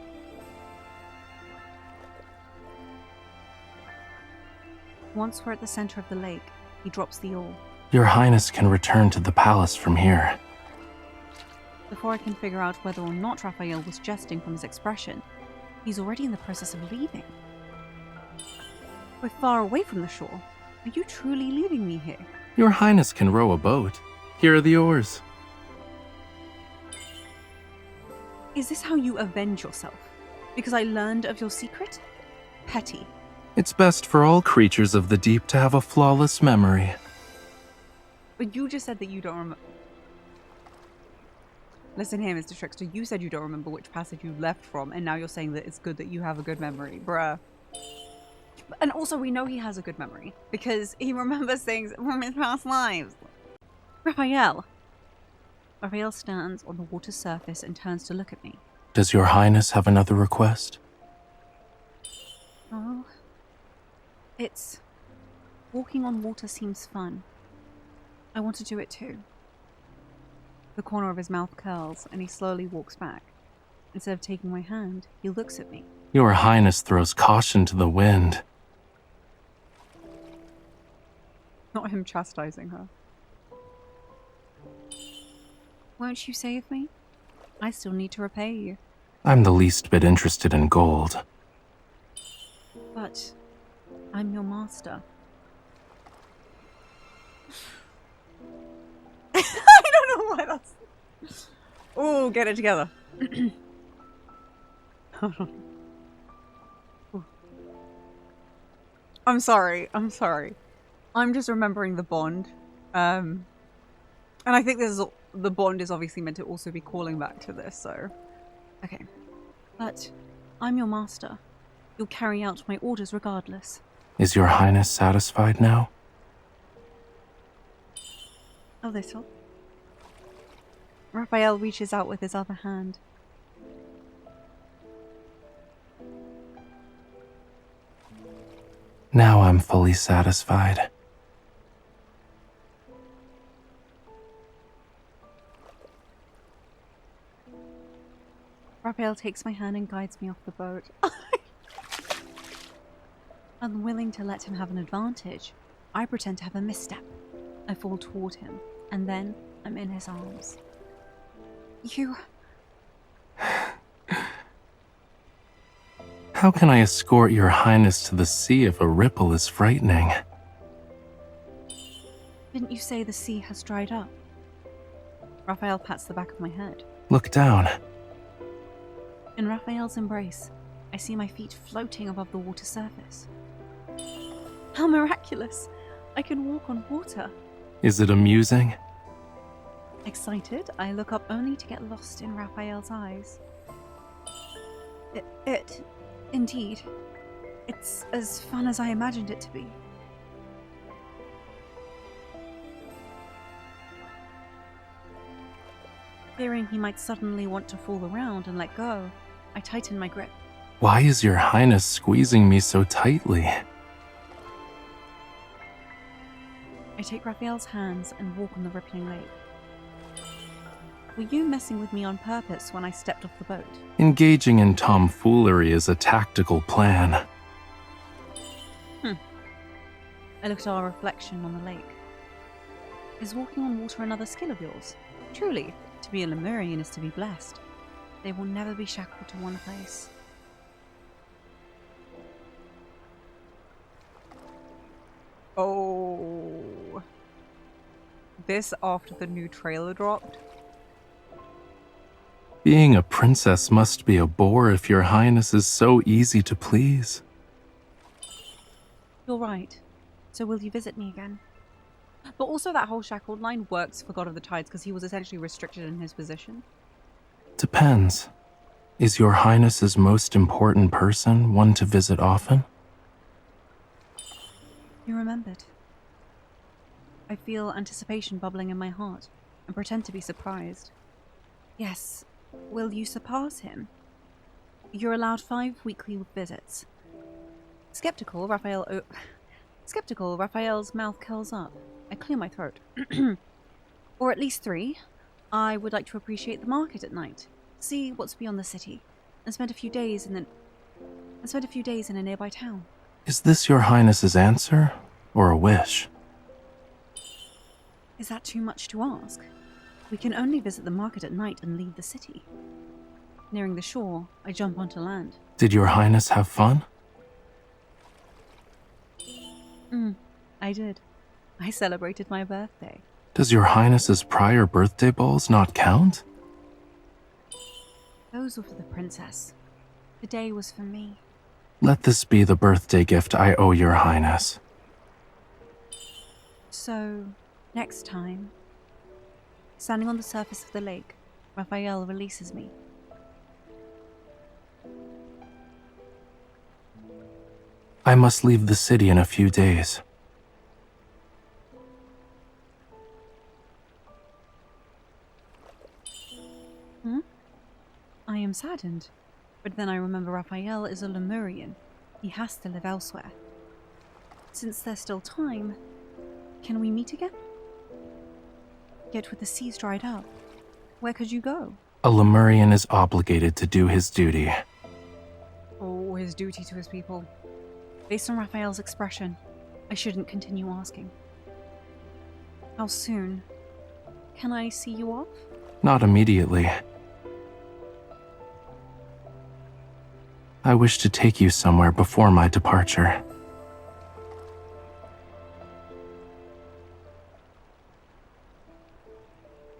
Once we're at the center of the lake, he drops the oar. Your highness can return to the palace from here. Before I can figure out whether or not Raphael was jesting from his expression, he's already in the process of leaving. We're far away from the shore. Are you truly leaving me here? Your highness can row a boat. Here are the oars. Is this how you avenge yourself? Because I learned of your secret? Petty. It's best for all creatures of the deep to have a flawless memory. But you just said that you don't remember. Listen here, Mr. Trickster. You said you don't remember which passage you left from, and now you're saying that it's good that you have a good memory. Bruh. And also, we know he has a good memory, because he remembers things from his past lives. Raphael. Raphael stands on the water's surface and turns to look at me. Does your highness have another request? Oh. It's... walking on water seems fun. I want to do it too. The corner of his mouth curls, and he slowly walks back. Instead of taking my hand, he looks at me. Your highness throws caution to the wind. Not him chastising her. Won't you save me? I still need to repay you. I'm the least bit interested in gold. But I'm your master. I don't know why that's... Oh, get it together. Hold on. Ooh. I'm sorry. I'm just remembering the bond. And I think the bond is obviously meant to also be calling back to this, so... Okay. But I'm your master. You'll carry out my orders regardless. Is your highness satisfied now? A little. Raphael reaches out with his other hand. Now I'm fully satisfied. Raphael takes my hand and guides me off the boat. Unwilling to let him have an advantage, I pretend to have a misstep. I fall toward him, and then I'm in his arms. You... How can I escort your highness to the sea if a ripple is frightening? Didn't you say the sea has dried up? Raphael pats the back of my head. Look down. In Raphael's embrace, I see my feet floating above the water surface. How miraculous! I can walk on water. Is it amusing? Excited, I look up only to get lost in Raphael's eyes. Indeed. It's as fun as I imagined it to be. Fearing he might suddenly want to fall around and let go, I tighten my grip. Why is your highness squeezing me so tightly? I take Raphael's hands and walk on the rippling lake. Were you messing with me on purpose when I stepped off the boat? Engaging in tomfoolery is a tactical plan. I looked at our reflection on the lake. Is walking on water another skill of yours? Truly, to be a Lemurian is to be blessed. They will never be shackled to one place. Oh. This after the new trailer dropped? Being a princess must be a bore if your highness is so easy to please. You're right. So will you visit me again? But also that whole shackled line works for God of the Tides because he was essentially restricted in his position. Depends. Is your highness's most important person one to visit often? You remembered. I feel anticipation bubbling in my heart and pretend to be surprised. Yes, will you surpass him? You're allowed 5 weekly visits. Skeptical, Raphael's mouth curls up. I clear my throat. Or at least 3. I would like to appreciate the market at night, see what's beyond the city, and spend a few days in a nearby town. Is this your highness's answer, or a wish? Is that too much to ask? We can only visit the market at night and leave the city. Nearing the shore, I jump onto land. Did your highness have fun? I did. I celebrated my birthday. Does your highness's prior birthday balls not count? Those were for the princess. The day was for me. Let this be the birthday gift I owe your highness. So, next time, standing on the surface of the lake, Raphael releases me. I must leave the city in a few days. I am saddened, but then I remember Raphael is a Lemurian. He has to live elsewhere. Since there's still time, can we meet again? Yet with the seas dried up, where could you go? A Lemurian is obligated to do his duty. Oh, his duty to his people. Based on Raphael's expression, I shouldn't continue asking. How soon? Can I see you off? Not immediately. I wish to take you somewhere before my departure.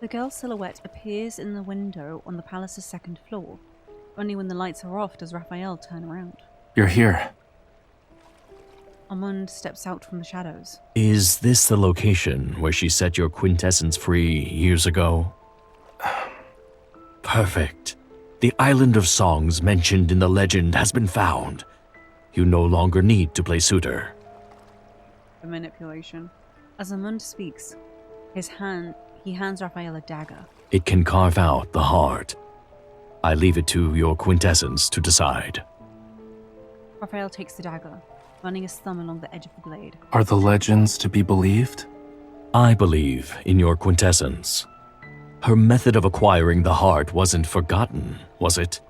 The girl's silhouette appears in the window on the palace's 2nd floor. Only when the lights are off does Raphael turn around. You're here. Amund steps out from the shadows. Is this the location where she set your quintessence free years ago? Perfect. The island of songs mentioned in the legend has been found. You no longer need to play suitor. The manipulation. As Amund speaks, he hands Rafayel a dagger. It can carve out the heart. I leave it to your quintessence to decide. Rafayel takes the dagger, running his thumb along the edge of the blade. Are the legends to be believed? I believe in your quintessence. Her method of acquiring the heart wasn't forgotten, was it?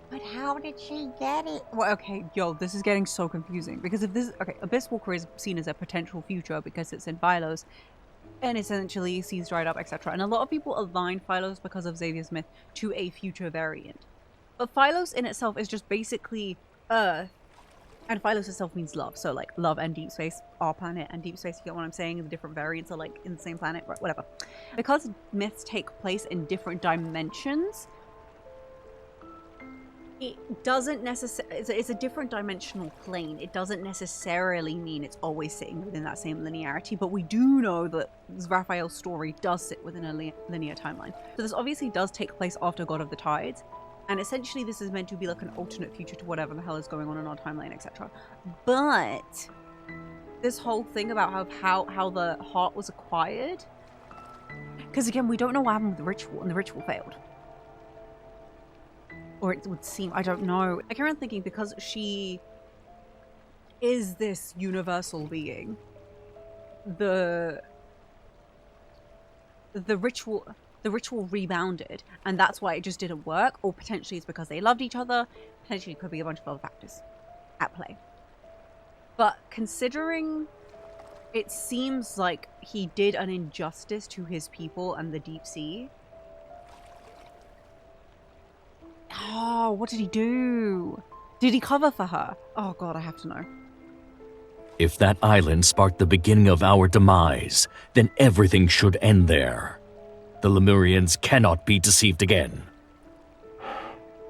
But how did she get it? Well, okay, this is getting so confusing. Because if this... Okay, Abysswalker is seen as a potential future because it's in Phylos. And essentially seas dried up, etc. And a lot of people align Phylos because of Xavier's myth to a future variant. But Phylos in itself is just basically Earth. And Phylos itself means love. So, like, love and deep space, our planet and deep space, you get what I'm saying? The different variants are, like, in the same planet, right, whatever. Because myths take place in different dimensions, it doesn't necessarily... It's a different dimensional plane. It doesn't necessarily mean it's always sitting within that same linearity, but we do know that Raphael's story does sit within a linear timeline. So this obviously does take place after God of the Tides. And essentially this is meant to be like an alternate future to whatever the hell is going on in our timeline, etc. But this whole thing about how the heart was acquired, because again, we don't know what happened with the ritual, and the ritual failed. Or it would seem, I don't know. I keep on thinking, because she is this universal being, the ritual rebounded, and that's why it just didn't work. Or potentially it's because they loved each other. Potentially it could be a bunch of other factors at play. But considering it seems like he did an injustice to his people and the deep sea. Oh, what did he do? Did he cover for her? Oh god, I have to know. If that island sparked the beginning of our demise, then everything should end there. The Lemurians cannot be deceived again.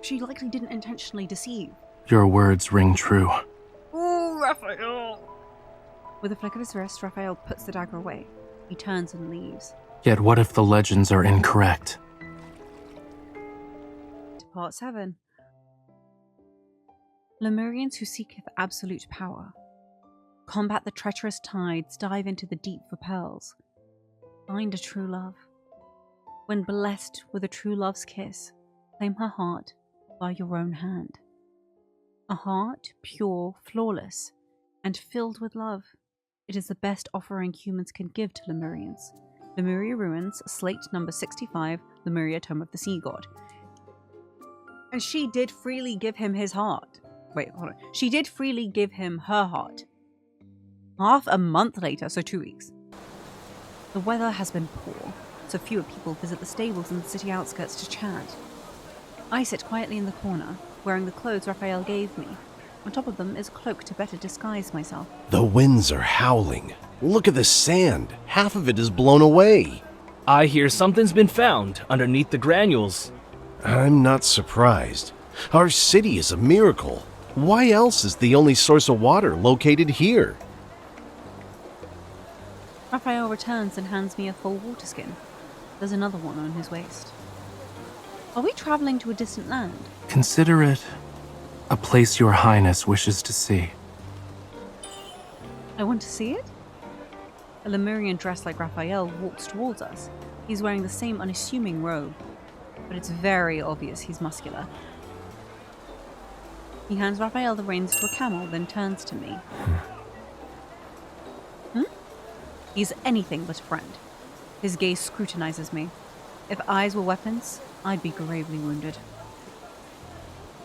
She likely didn't intentionally deceive. Your words ring true. Ooh, Raphael! With a flick of his wrist, Raphael puts the dagger away. He turns and leaves. Yet what if the legends are incorrect? Part 7. Lemurians who seeketh absolute power. Combat the treacherous tides, dive into the deep for pearls. Find a true love. When blessed with a true love's kiss, claim her heart by your own hand. A heart pure, flawless, and filled with love. It is the best offering humans can give to Lemurians. Lemuria Ruins, Slate number 65, Lemuria Tome of the Sea God. And she did freely give him his heart. Wait, hold on. She did freely give him her heart. Half a month later, so 2 weeks. The weather has been poor, so fewer people visit the stables in the city outskirts to chat. I sit quietly in the corner, wearing the clothes Raphael gave me. On top of them is a cloak to better disguise myself. The winds are howling. Look at the sand. Half of it is blown away. I hear something's been found underneath the granules. I'm not surprised. Our city is a miracle. Why else is the only source of water located here? Raphael returns and hands me a full water skin. There's another one on his waist. Are we traveling to a distant land? Consider it a place your highness wishes to see. I want to see it? A Lemurian dressed like Raphael walks towards us. He's wearing the same unassuming robe, but it's very obvious he's muscular. He hands Raphael the reins to a camel, then turns to me. He's anything but a friend. His gaze scrutinizes me. If eyes were weapons, I'd be gravely wounded.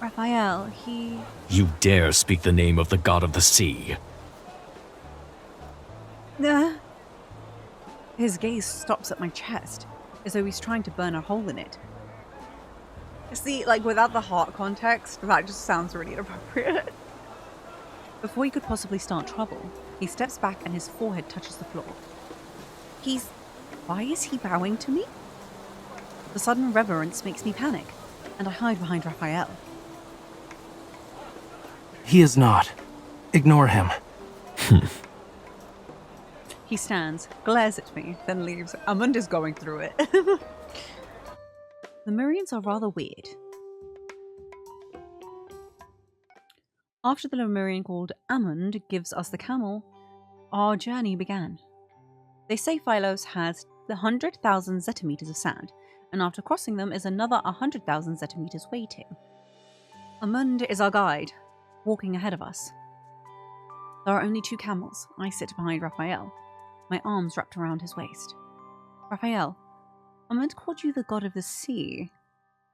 Raphael, he... You dare speak the name of the god of the sea. His gaze stops at my chest, as though he's trying to burn a hole in it. See, like, without the heart context, that just sounds really inappropriate. Before he could possibly start trouble, he steps back and his forehead touches the floor. Why is he bowing to me? The sudden reverence makes me panic, and I hide behind Raphael. He is not. Ignore him. He stands, glares at me, then leaves. Amunda's going through it. The Lemurians are rather weird. After the Lemurian called Amund gives us the camel, our journey began. They say Phylos has 100,000 zetameters of sand, and after crossing them is another 100,000 zetameters waiting. Amund is our guide, walking ahead of us. There are only 2 camels. I sit behind Rafayel, my arms wrapped around his waist. Rafayel, Amund called you the god of the sea.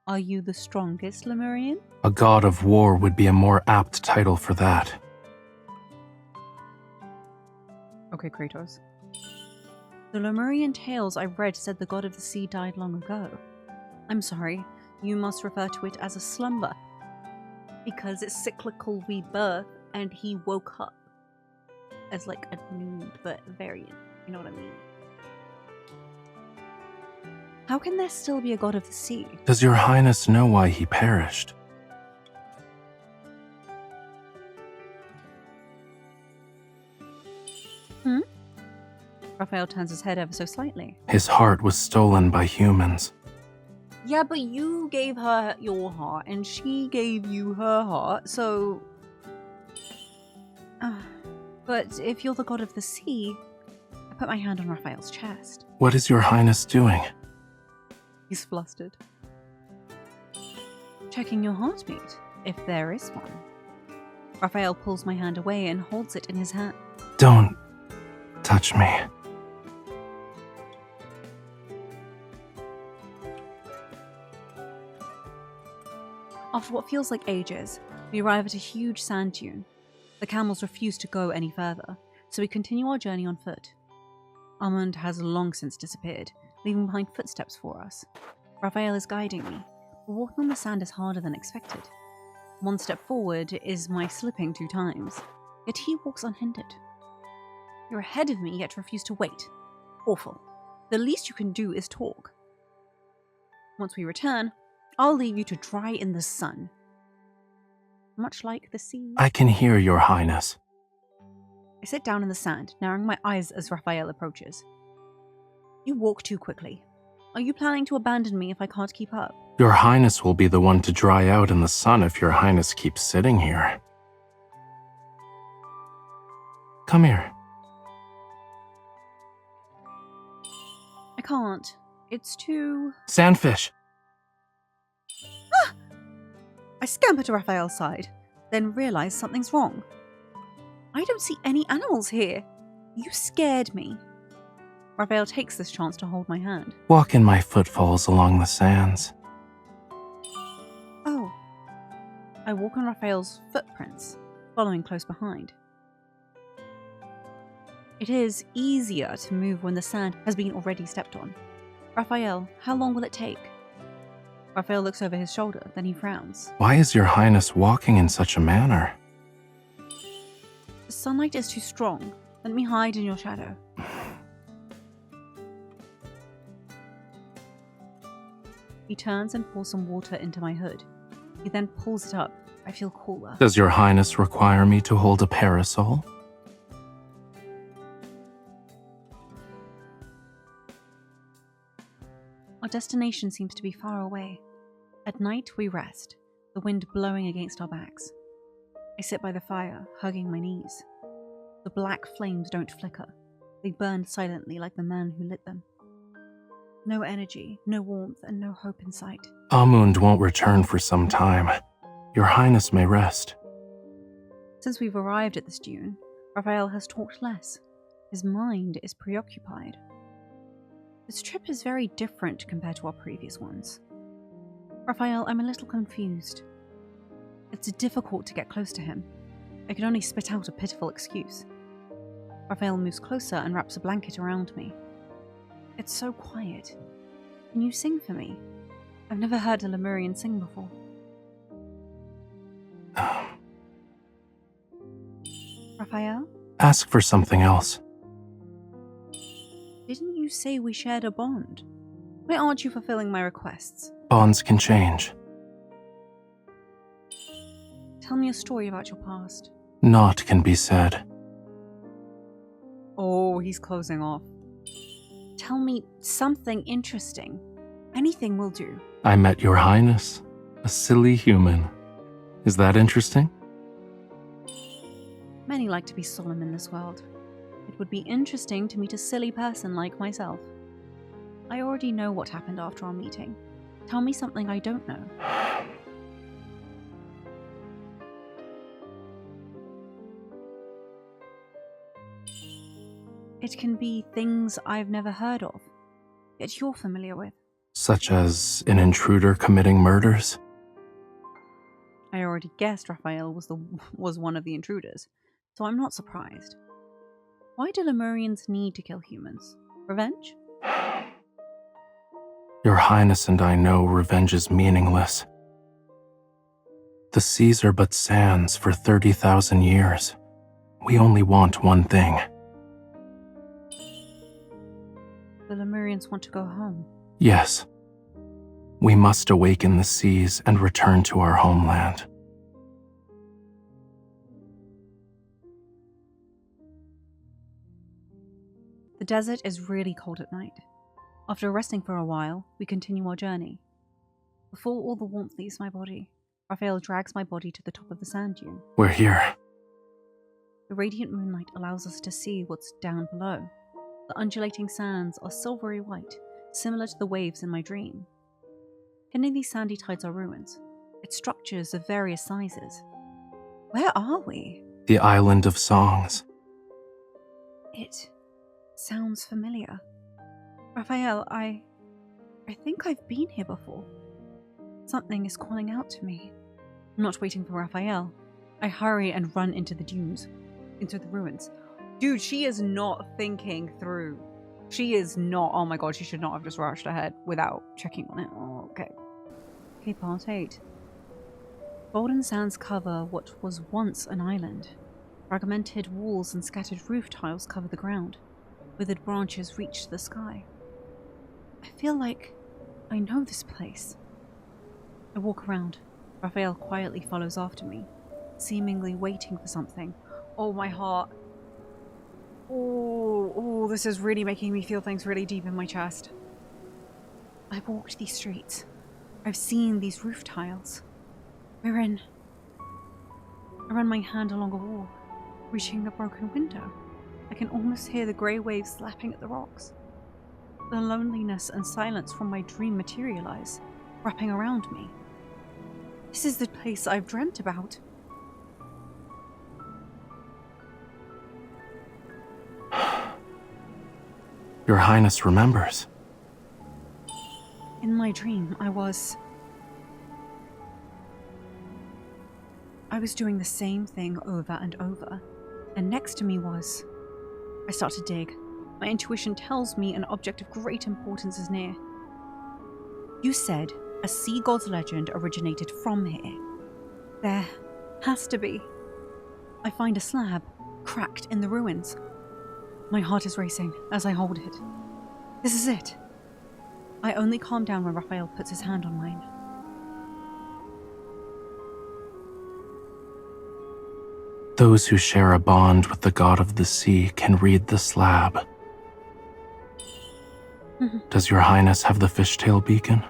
Are you the strongest Lemurian? A god of war would be a more apt title for that. Okay, Kratos. The Lemurian tales I read said the god of the sea died long ago. I'm sorry, you must refer to it as a slumber. Because it's cyclical rebirth and he woke up as like a new variant. You know what I mean? How can there still be a god of the sea? Does your highness know why he perished? Raphael turns his head ever so slightly. His heart was stolen by humans. Yeah, but you gave her your heart and she gave you her heart, so... But if you're the god of the sea... I put my hand on Raphael's chest. What is your highness doing? He's flustered. Checking your heartbeat, if there is one. Raphael pulls my hand away and holds it in his hand. Don't touch me. After what feels like ages, we arrive at a huge sand dune. The camels refuse to go any further, so we continue our journey on foot. Amund has long since disappeared, leaving behind footsteps for us. Raphael is guiding me, but walking on the sand is harder than expected. One step forward is my slipping 2 times, yet he walks unhindered. You're ahead of me, yet refuse to wait. Awful. The least you can do is talk. Once we return, I'll leave you to dry in the sun. Much like the sea. I can hear your highness. I sit down in the sand, narrowing my eyes as Raphael approaches. You walk too quickly. Are you planning to abandon me if I can't keep up? Your highness will be the one to dry out in the sun if your highness keeps sitting here. Come here. I can't. It's too... Sandfish! Ah! I scamper to Raphael's side, then realize something's wrong. I don't see any animals here. You scared me. Raphael takes this chance to hold my hand. Walk in my footfalls along the sands. Oh. I walk on Raphael's footprints, following close behind. It is easier to move when the sand has been already stepped on. Raphael, how long will it take? Raphael looks over his shoulder, then he frowns. Why is your highness walking in such a manner? The sunlight is too strong. Let me hide in your shadow. He turns and pours some water into my hood. He then pulls it up. I feel cooler. Does your highness require me to hold a parasol? Our destination seems to be far away. At night, we rest, the wind blowing against our backs. I sit by the fire, hugging my knees. The black flames don't flicker. They burn silently like the man who lit them. No energy, no warmth, and no hope in sight. Amund won't return for some time. Your highness may rest. Since we've arrived at this dune, Raphael has talked less. His mind is preoccupied. This trip is very different compared to our previous ones. Raphael, I'm a little confused. It's difficult to get close to him. I can only spit out a pitiful excuse. Raphael moves closer and wraps a blanket around me. It's so quiet. Can you sing for me? I've never heard a Lemurian sing before. Raphael? Ask for something else. Didn't you say we shared a bond? Why aren't you fulfilling my requests? Bonds can change. Tell me a story about your past. Naught can be said. Oh, he's closing off. Tell me something interesting. Anything will do. I met your highness, a silly human. Is that interesting? Many like to be solemn in this world. It would be interesting to meet a silly person like myself. I already know what happened after our meeting. Tell me something I don't know. It can be things I've never heard of, yet you're familiar with. Such as an intruder committing murders? I already guessed Rafayel was one of the intruders, so I'm not surprised. Why do Lemurians need to kill humans? Revenge? Your highness and I know revenge is meaningless. The seas are but sands for 30,000 years. We only want one thing. The Lemurians want to go home. Yes. We must awaken the seas and return to our homeland. The desert is really cold at night. After resting for a while, we continue our journey. Before all the warmth leaves my body, Rafayel drags my body to the top of the sand dune. We're here. The radiant moonlight allows us to see what's down below. The undulating sands are silvery white, similar to the waves in my dream. Hidden in these sandy tides are ruins, its structures of various sizes. Where are we? The Island of Songs. It sounds familiar. Rafayel, I think I've been here before. Something is calling out to me. I'm not waiting for Rafayel. I hurry and run into the dunes, into the ruins. Dude, she is not thinking through. She is not. Oh my god, she should not have just rushed ahead without checking on it. Oh, okay. Okay, part 8. Golden sands cover what was once an island. Fragmented walls and scattered roof tiles cover the ground. Withered branches reach the sky. I feel like I know this place. I walk around. Rafayel quietly follows after me, seemingly waiting for something. Oh, my heart. Oh, this is really making me feel things really deep in my chest. I've walked these streets. I've seen these roof tiles. I run my hand along a wall, reaching a broken window. I can almost hear the grey waves slapping at the rocks. The loneliness and silence from my dream materialize, wrapping around me. This is the place I've dreamt about. Your Highness remembers. In my dream, I was doing the same thing over and over, and next to me was... I start to dig. My intuition tells me an object of great importance is near. You said a sea god's legend originated from here. There has to be. I find a slab, cracked in the ruins. My heart is racing as I hold it. This is it. I only calm down when Rafayel puts his hand on mine. Those who share a bond with the god of the sea can read the slab. Does your Highness have the fishtail beacon?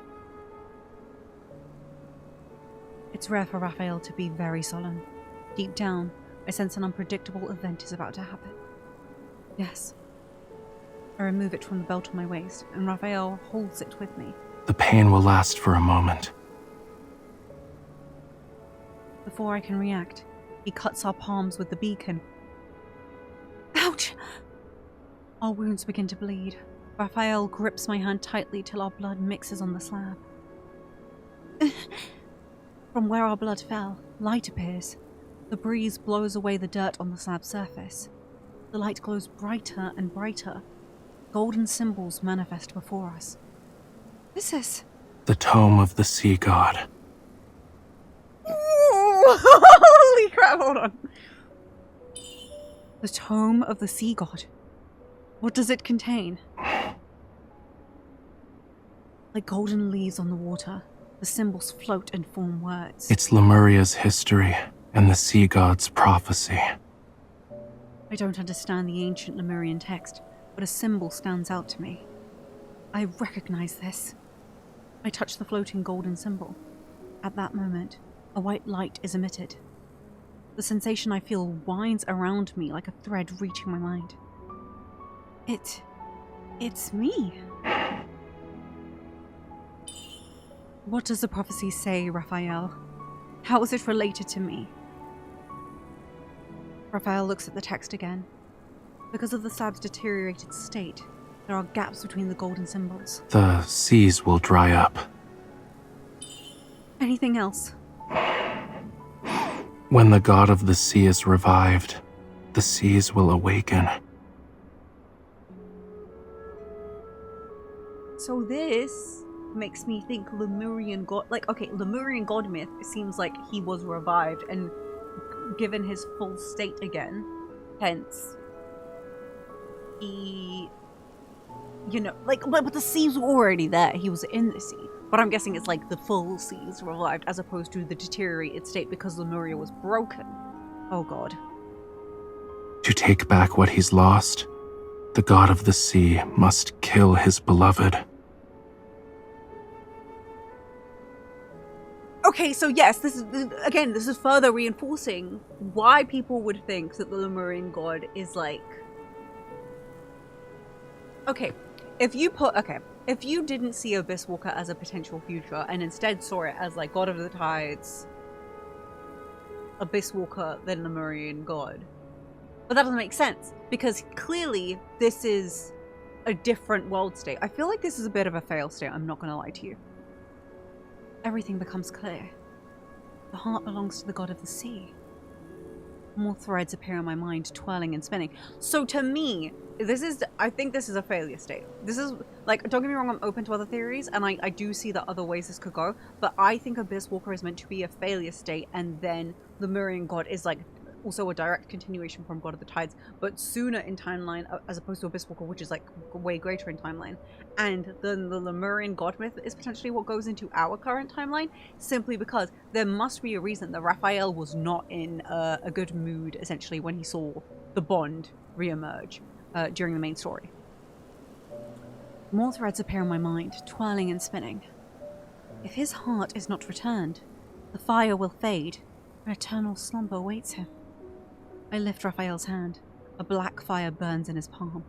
It's rare for Rafayel to be very solemn. Deep down, I sense an unpredictable event is about to happen. Yes. I remove it from the belt on my waist, and Rafayel holds it with me. The pain will last for a moment. Before I can react, he cuts our palms with the beacon. Ouch! Our wounds begin to bleed. Rafayel grips my hand tightly till our blood mixes on the slab. From where our blood fell, light appears. The breeze blows away the dirt on the slab's surface. The light glows brighter and brighter. Golden symbols manifest before us. This is... The tome of the sea god. Holy crap, hold on. The tome of the sea god. What does it contain? Like golden leaves on the water, the symbols float and form words. It's Lemuria's history and the sea god's prophecy. I don't understand the ancient Lemurian text, but a symbol stands out to me. I recognize this. I touch the floating golden symbol. At that moment, a white light is emitted. The sensation I feel winds around me like a thread reaching my mind. It's me. What does the prophecy say, Raphael? How is it related to me? Raphael looks at the text again. Because of the slab's deteriorated state, there are gaps between the golden symbols. The seas will dry up. Anything else? When the god of the sea is revived, the seas will awaken. So this makes me think Lemurian god, Lemurian god myth, it seems like he was revived and given his full state again. Hence, he, but the seas were already there. He was in the sea. But I'm guessing it's like the full seas revived as opposed to the deteriorated state because Lemuria was broken. Oh god. To take back what he's lost, the god of the sea must kill his beloved. Okay, so yes, this is further reinforcing why people would think that the Lemurian god is like... If you didn't see Abysswalker as a potential future and instead saw it as like God of the Tides, Abysswalker, then Lemurian god. But that doesn't make sense, because clearly this is a different world state. I feel like this is a bit of a fail state, I'm not going to lie to you. Everything becomes clear. The heart belongs to the god of the sea. More threads appear in my mind, twirling and spinning. So to me, I think this is a failure state. This is, like, don't get me wrong, I'm open to other theories, and I do see that other ways this could go, but I think Abysswalker is meant to be a failure state, and then the Lemurian god is, like, also a direct continuation from God of the Tides, but sooner in timeline, as opposed to Abysswalker, which is, like, way greater in timeline. And then the Lemurian god myth is potentially what goes into our current timeline, simply because there must be a reason that Raphael was not in a good mood, essentially, when he saw the bond re-emerge during the main story. More threads appear in my mind, twirling and spinning. If his heart is not returned, the fire will fade, and eternal slumber awaits him. I lift Raphael's hand. A black fire burns in his palm.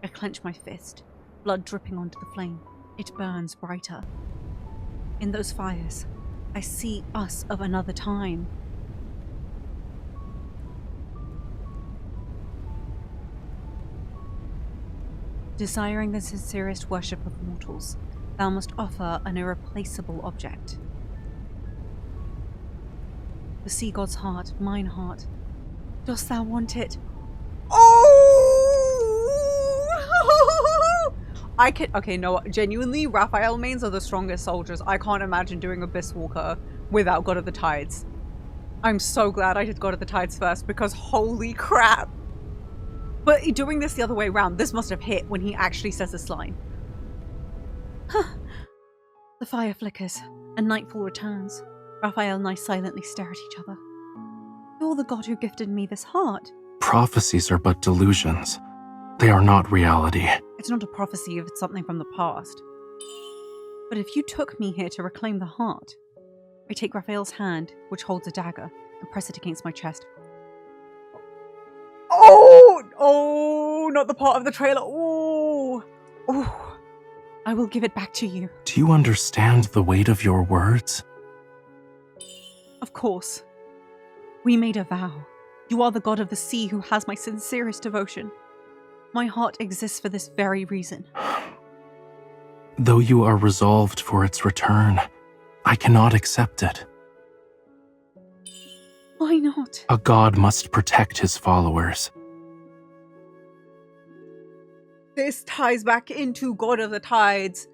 I clench my fist, blood dripping onto the flame. It burns brighter. In those fires, I see us of another time. Desiring the sincerest worship of mortals, thou must offer an irreplaceable object. The sea god's heart, mine heart. Dost thou want it? Oh! Okay, no, genuinely, Raphael mains are the strongest soldiers. I can't imagine doing Abysswalker without God of the Tides. I'm so glad I did God of the Tides first, because holy crap. But doing this the other way around, this must have hit when he actually says this line. The fire flickers, and nightfall returns. Raphael and I silently stare at each other. You're the god who gifted me this heart. Prophecies are but delusions. They are not reality. It's not a prophecy if it's something from the past. But if you took me here to reclaim the heart, I take Raphael's hand, which holds a dagger, and press it against my chest. Oh, not the part of the trailer. Oh, I will give it back to you. Do you understand the weight of your words? Of course. We made a vow. You are the god of the sea who has my sincerest devotion. My heart exists for this very reason. Though you are resolved for its return, I cannot accept it. Why not? A god must protect his followers. This ties back into God of the Tides.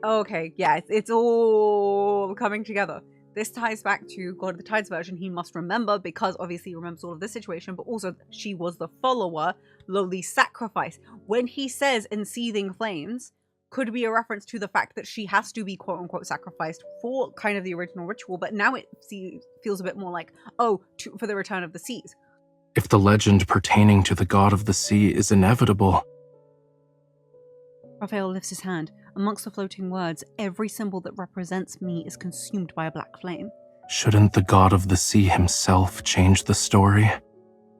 Okay, yeah, it's all coming together. This ties back to God of the Tides version. He must remember, because obviously he remembers all of this situation, but also she was the follower, lowly sacrifice. When he says in seething flames, could be a reference to the fact that she has to be quote-unquote sacrificed for kind of the original ritual, but now it feels a bit more like, for the return of the seas. If the legend pertaining to the god of the sea is inevitable... Raphael lifts his hand. Amongst the floating words, every symbol that represents me is consumed by a black flame. Shouldn't the god of the sea himself change the story?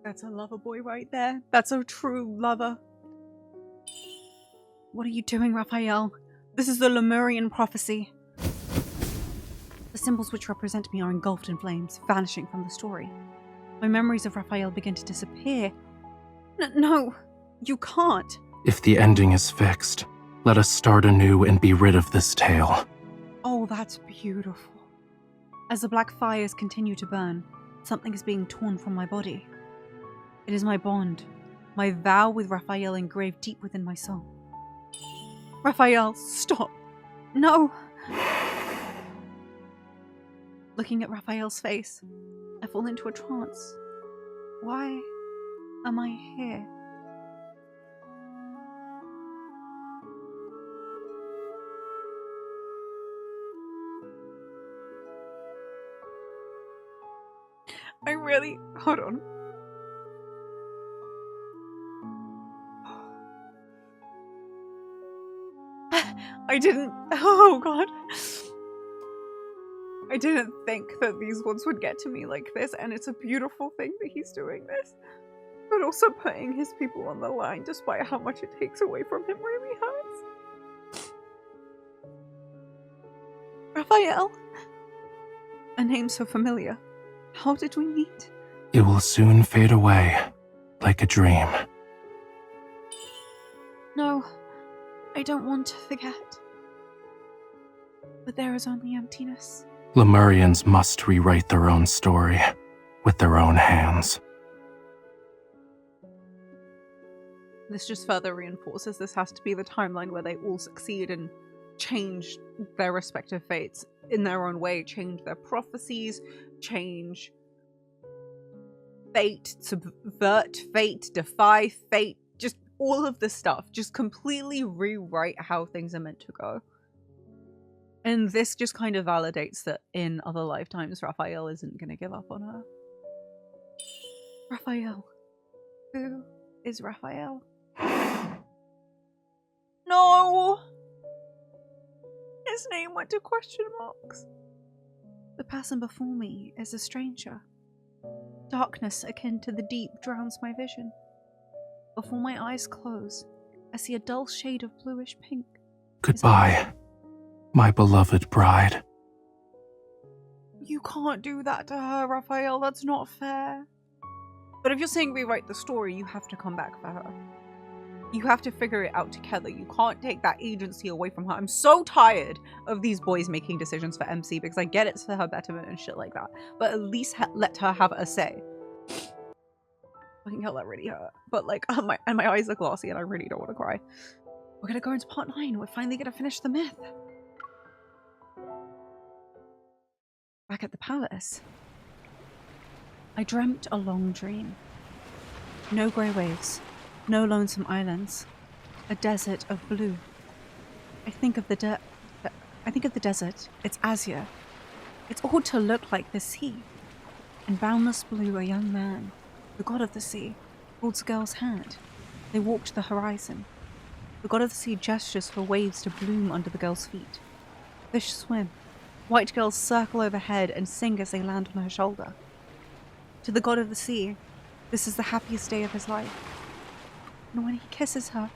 That's a lover boy right there. That's a true lover. What are you doing, Raphael? This is the Lemurian prophecy. The symbols which represent me are engulfed in flames, vanishing from the story. My memories of Raphael begin to disappear. No, you can't. If the ending is fixed, let us start anew and be rid of this tale. Oh, that's beautiful. As the black fires continue to burn, something is being torn from my body. It is my bond, my vow with Raphael engraved deep within my soul. Raphael, stop. No. Looking at Raphael's face, I fall into a trance. Why am I here? Hold on. Oh god. I didn't think that these ones would get to me like this, and it's a beautiful thing that he's doing this. But also putting his people on the line, despite how much it takes away from him, really hurts. Raphael? A name so familiar. How did we meet? It will soon fade away, like a dream. No, I don't want to forget. But there is only emptiness. Lemurians must rewrite their own story, with their own hands. This just further reinforces this has to be the timeline where they all succeed and change their respective fates in their own way, change their prophecies, change fate, subvert fate, defy fate, just all of this stuff. Just completely rewrite how things are meant to go. And this just kind of validates that in other lifetimes, Raphael isn't going to give up on her. Raphael. Who is Raphael? No! His name went to question marks. The person before me is a stranger. Darkness akin to the deep drowns my vision. Before my eyes close, I see a dull shade of bluish pink. Goodbye, my beloved bride. You can't do that to her, Raphael. That's not fair. But if you're saying rewrite the story, you have to come back for her. You have to figure it out together. You can't take that agency away from her. I'm so tired of these boys making decisions for MC, because I get it's for her betterment and shit like that. But at least let her have a say. Fucking hell, that really hurt. But like, my eyes are glossy and I really don't want to cry. We're gonna go into part 9. We're finally gonna finish the myth. Back at the palace, I dreamt a long dream. No grey waves. No lonesome islands. A desert of blue. I think of the desert. It's azure. It's all to look like the sea. In boundless blue, a young man, the god of the sea, holds a girl's hand. They walk to the horizon. The god of the sea gestures for waves to bloom under the girl's feet. Fish swim. White girls circle overhead and sing as they land on her shoulder. To the god of the sea, this is the happiest day of his life. And when he kisses her,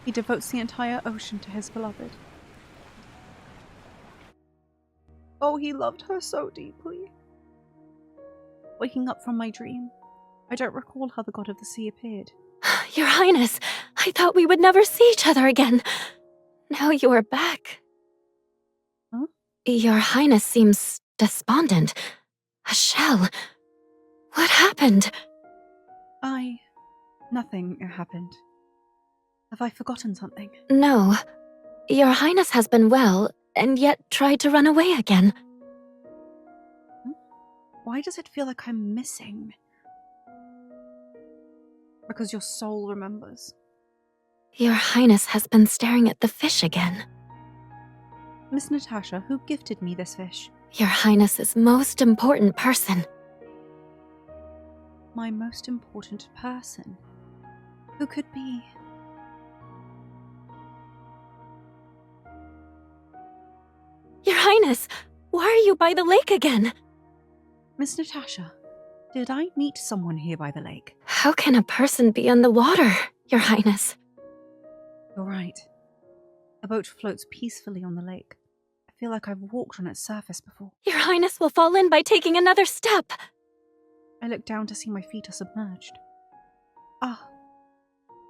he devotes the entire ocean to his beloved. Oh, he loved her so deeply. Waking up from my dream, I don't recall how the god of the sea appeared. Your Highness, I thought we would never see each other again. Now you are back. Huh? Your Highness seems despondent. A shell. What happened? Nothing happened. Have I forgotten something? No. Your Highness has been well, and yet tried to run away again. Why does it feel like I'm missing? Because your soul remembers. Your Highness has been staring at the fish again. Miss Natasha, who gifted me this fish? Your Highness's most important person. My most important person? Who could be? Your Highness, why are you by the lake again? Miss Natasha, did I meet someone here by the lake? How can a person be on the water, Your Highness? You're right. A boat floats peacefully on the lake. I feel like I've walked on its surface before. Your Highness will fall in by taking another step. I look down to see my feet are submerged. Ah,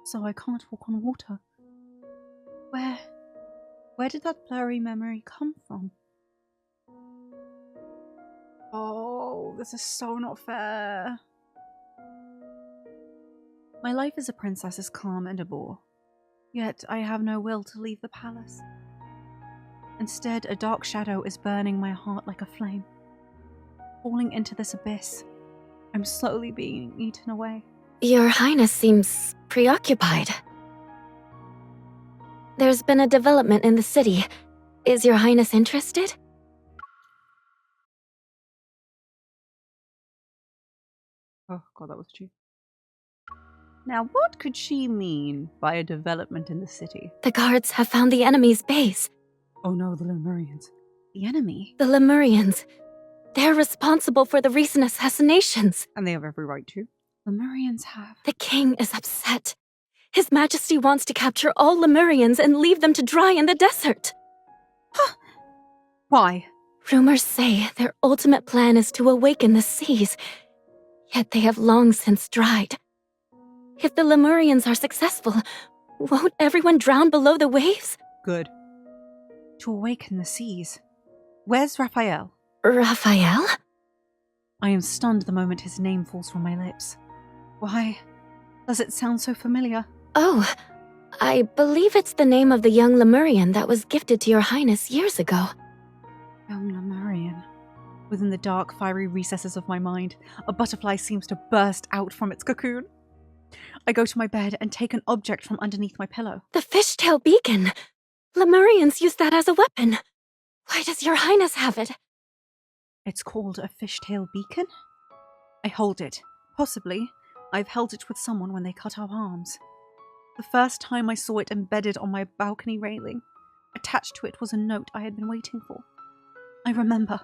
so I can't walk on water. Where did that blurry memory come from? Oh, this is so not fair. My life as a princess is calm and a bore, yet I have no will to leave the palace. Instead, a dark shadow is burning my heart like a flame. Falling into this abyss, I'm slowly being eaten away. Your Highness seems preoccupied. There's been a development in the city. Is Your Highness interested? Oh god, that was cheap. Now, what could she mean by a development in the city? The guards have found the enemy's base. Oh no, the Lemurians. The enemy? The Lemurians. They're responsible for the recent assassinations. And they have every right to. Lemurians have. The king is upset. His Majesty wants to capture all Lemurians and leave them to dry in the desert. Why? Rumors say their ultimate plan is to awaken the seas, yet they have long since dried. If the Lemurians are successful, won't everyone drown below the waves? Good. To awaken the seas. Where's Rafayel? Rafayel? I am stunned the moment his name falls from my lips. Why does it sound so familiar? Oh, I believe it's the name of the young Lemurian that was gifted to Your Highness years ago. Young Lemurian. Within the dark, fiery recesses of my mind, a butterfly seems to burst out from its cocoon. I go to my bed and take an object from underneath my pillow. The fishtail beacon! Lemurians use that as a weapon. Why does Your Highness have it? It's called a fishtail beacon? I hold it. Possibly, I've held it with someone when they cut our arms. The first time I saw it embedded on my balcony railing, attached to it was a note I had been waiting for. I remember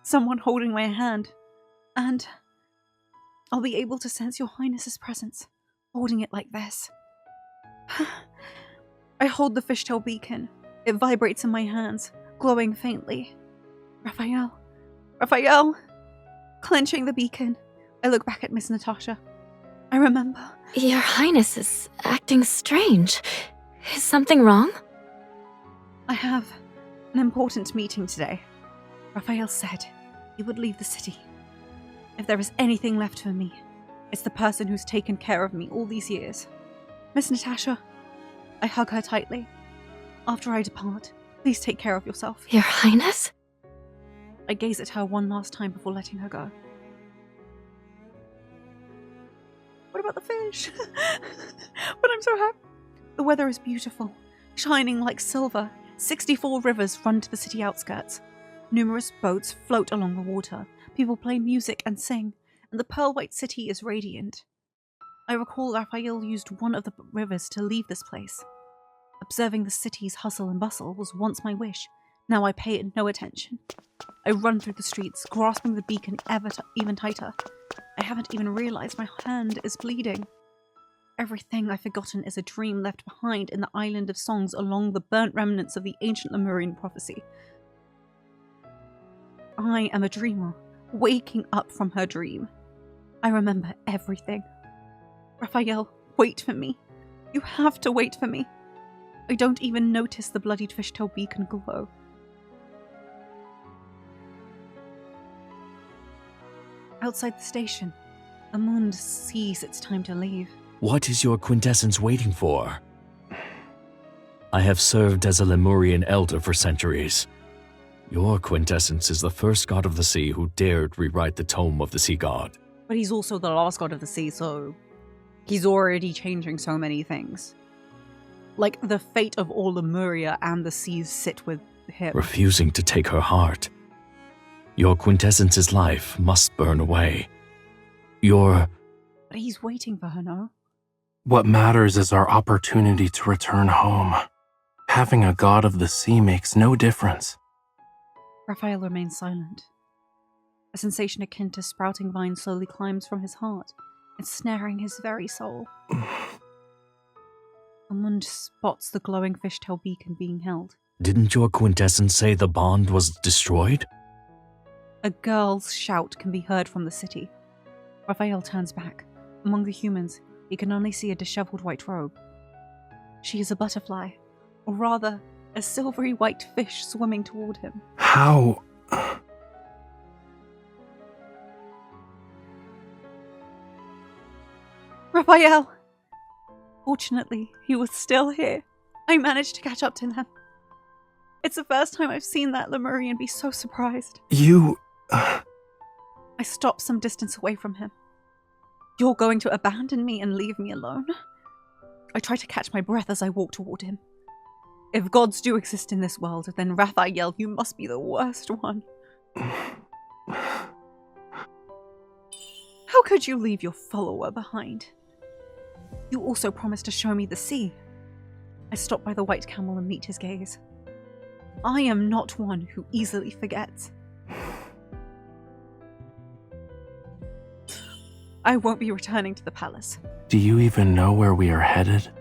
someone holding my hand, and I'll be able to sense Your Highness's presence, holding it like this. I hold the fishtail beacon. It vibrates in my hands, glowing faintly. Rafayel! Clenching the beacon, I look back at Miss Natasha. I remember. Your Highness is acting strange. Is something wrong? I have an important meeting today. Rafayel said he would leave the city. If there is anything left for me, it's the person who's taken care of me all these years. Miss Natasha, I hug her tightly. After I depart, please take care of yourself. Your Highness? I gaze at her one last time before letting her go. What about the fish? But I'm so happy. The weather is beautiful, shining like silver. 64 rivers run to the city outskirts. Numerous boats float along the water. People play music and sing, and the pearl-white city is radiant. I recall Raphael used one of the rivers to leave this place. Observing the city's hustle and bustle was once my wish. Now I pay it no attention. I run through the streets, grasping the beacon even tighter. I haven't even realized my hand is bleeding. Everything I've forgotten is a dream left behind in the island of songs along the burnt remnants of the ancient Lemurian prophecy. I am a dreamer, waking up from her dream. I remember everything. Rafayel, wait for me. You have to wait for me. I don't even notice the bloodied fishtail beacon glow. Outside the station, Amund sees it's time to leave. What is your quintessence waiting for? I have served as a Lemurian elder for centuries. Your quintessence is the first god of the sea who dared rewrite the tome of the sea god. But he's also the last god of the sea, so he's already changing so many things. Like, the fate of all Lemuria and the seas sit with him. Refusing to take her heart. Your quintessence's life must burn away. Your... But he's waiting for her, no? What matters is our opportunity to return home. Having a god of the sea makes no difference. Raphael remains silent. A sensation akin to sprouting vines slowly climbs from his heart, ensnaring his very soul. Amund spots the glowing fishtail beacon being held. Didn't your quintessence say the bond was destroyed? A girl's shout can be heard from the city. Raphael turns back. Among the humans, he can only see a disheveled white robe. She is a butterfly, or rather, a silvery white fish swimming toward him. How? Raphael! Fortunately, he was still here. I managed to catch up to them. It's the first time I've seen that Lemurian be so surprised. You... I stopped some distance away from him. You're going to abandon me and leave me alone? I try to catch my breath as I walk toward him. If gods do exist in this world, then Rafayel, you must be the worst one. How could you leave your follower behind? You also promised to show me the sea. I stop by the white camel and meet his gaze. I am not one who easily forgets. I won't be returning to the palace. Do you even know where we are headed?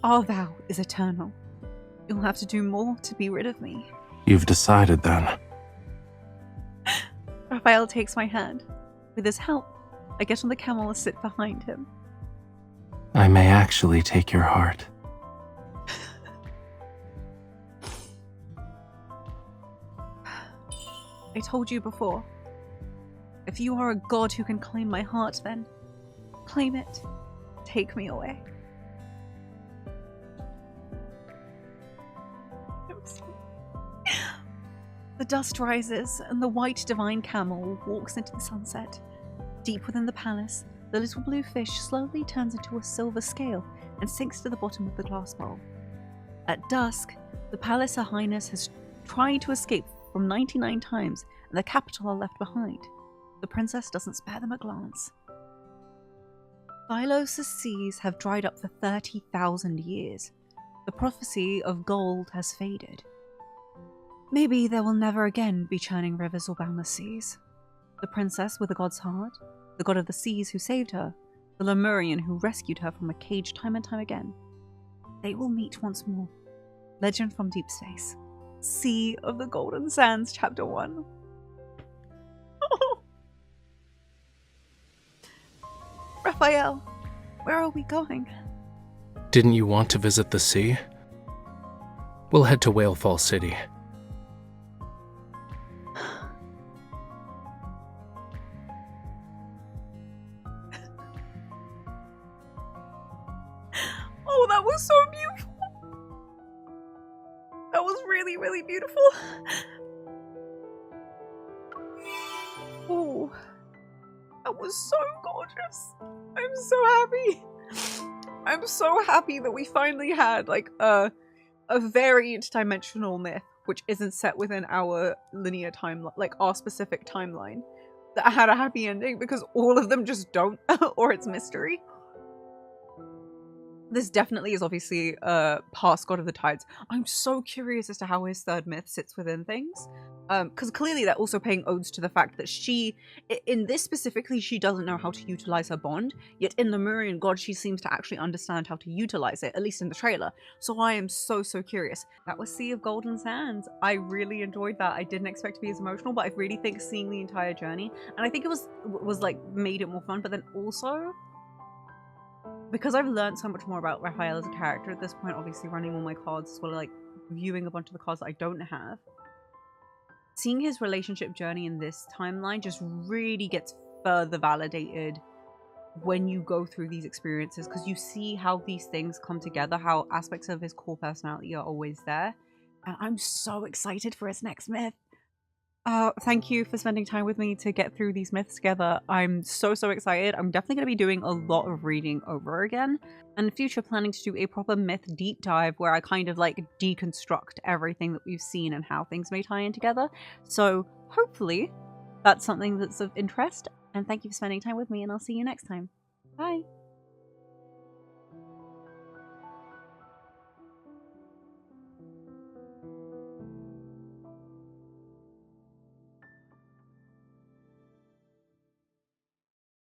Our vow is eternal. You'll have to do more to be rid of me. You've decided then. Raphael takes my hand. With his help, I get on the camel and sit behind him. I may actually take your heart. I told you before. If you are a god who can claim my heart, then claim it. Take me away. The dust rises, and the white divine camel walks into the sunset. Deep within the palace, the little blue fish slowly turns into a silver scale and sinks to the bottom of the glass bowl. At dusk, the palace Her Highness has tried to escape from 99 times, and the capital are left behind. The princess doesn't spare them a glance. Thylos' seas have dried up for 30,000 years. The prophecy of gold has faded. Maybe there will never again be churning rivers or boundless seas. The princess with a god's heart, the god of the seas who saved her, the Lemurian who rescued her from a cage time and time again. They will meet once more. Legend from Deep Space. Sea of the Golden Sands, Chapter 1. Raphael, where are we going? Didn't you want to visit the sea? We'll head to Whalefall City. Oh, that was so beautiful. That was really, really beautiful. Oh, that was so gorgeous. I'm so happy. I'm so happy that we finally had like a varied dimensional myth, which isn't set within our linear timeline, like our specific timeline, that had a happy ending, because all of them just don't, or it's mystery. This definitely is obviously past God of the Tides. I'm so curious as to how his third myth sits within things. Because clearly they're also paying odes to the fact that she, in this specifically, she doesn't know how to utilize her bond, yet in Lemurian God, she seems to actually understand how to utilize it, at least in the trailer. So I am so curious. That was Sea of Golden Sands. I really enjoyed that. I didn't expect to be as emotional, but I really think seeing the entire journey, and I think it was like made it more fun, but then also, because I've learned so much more about Raphael as a character at this point, obviously running all my cards as well, like viewing a bunch of the cards that I don't have, seeing his relationship journey in this timeline just really gets further validated when you go through these experiences, because you see how these things come together, how aspects of his core personality are always there. And I'm so excited for his next myth. Thank you for spending time with me to get through these myths together. I'm so excited. I'm definitely going to be doing a lot of reading over again, and in future planning to do a proper myth deep dive where I kind of like deconstruct everything that we've seen and how things may tie in together. So hopefully that's something that's of interest, and thank you for spending time with me, and I'll see you next time. Bye!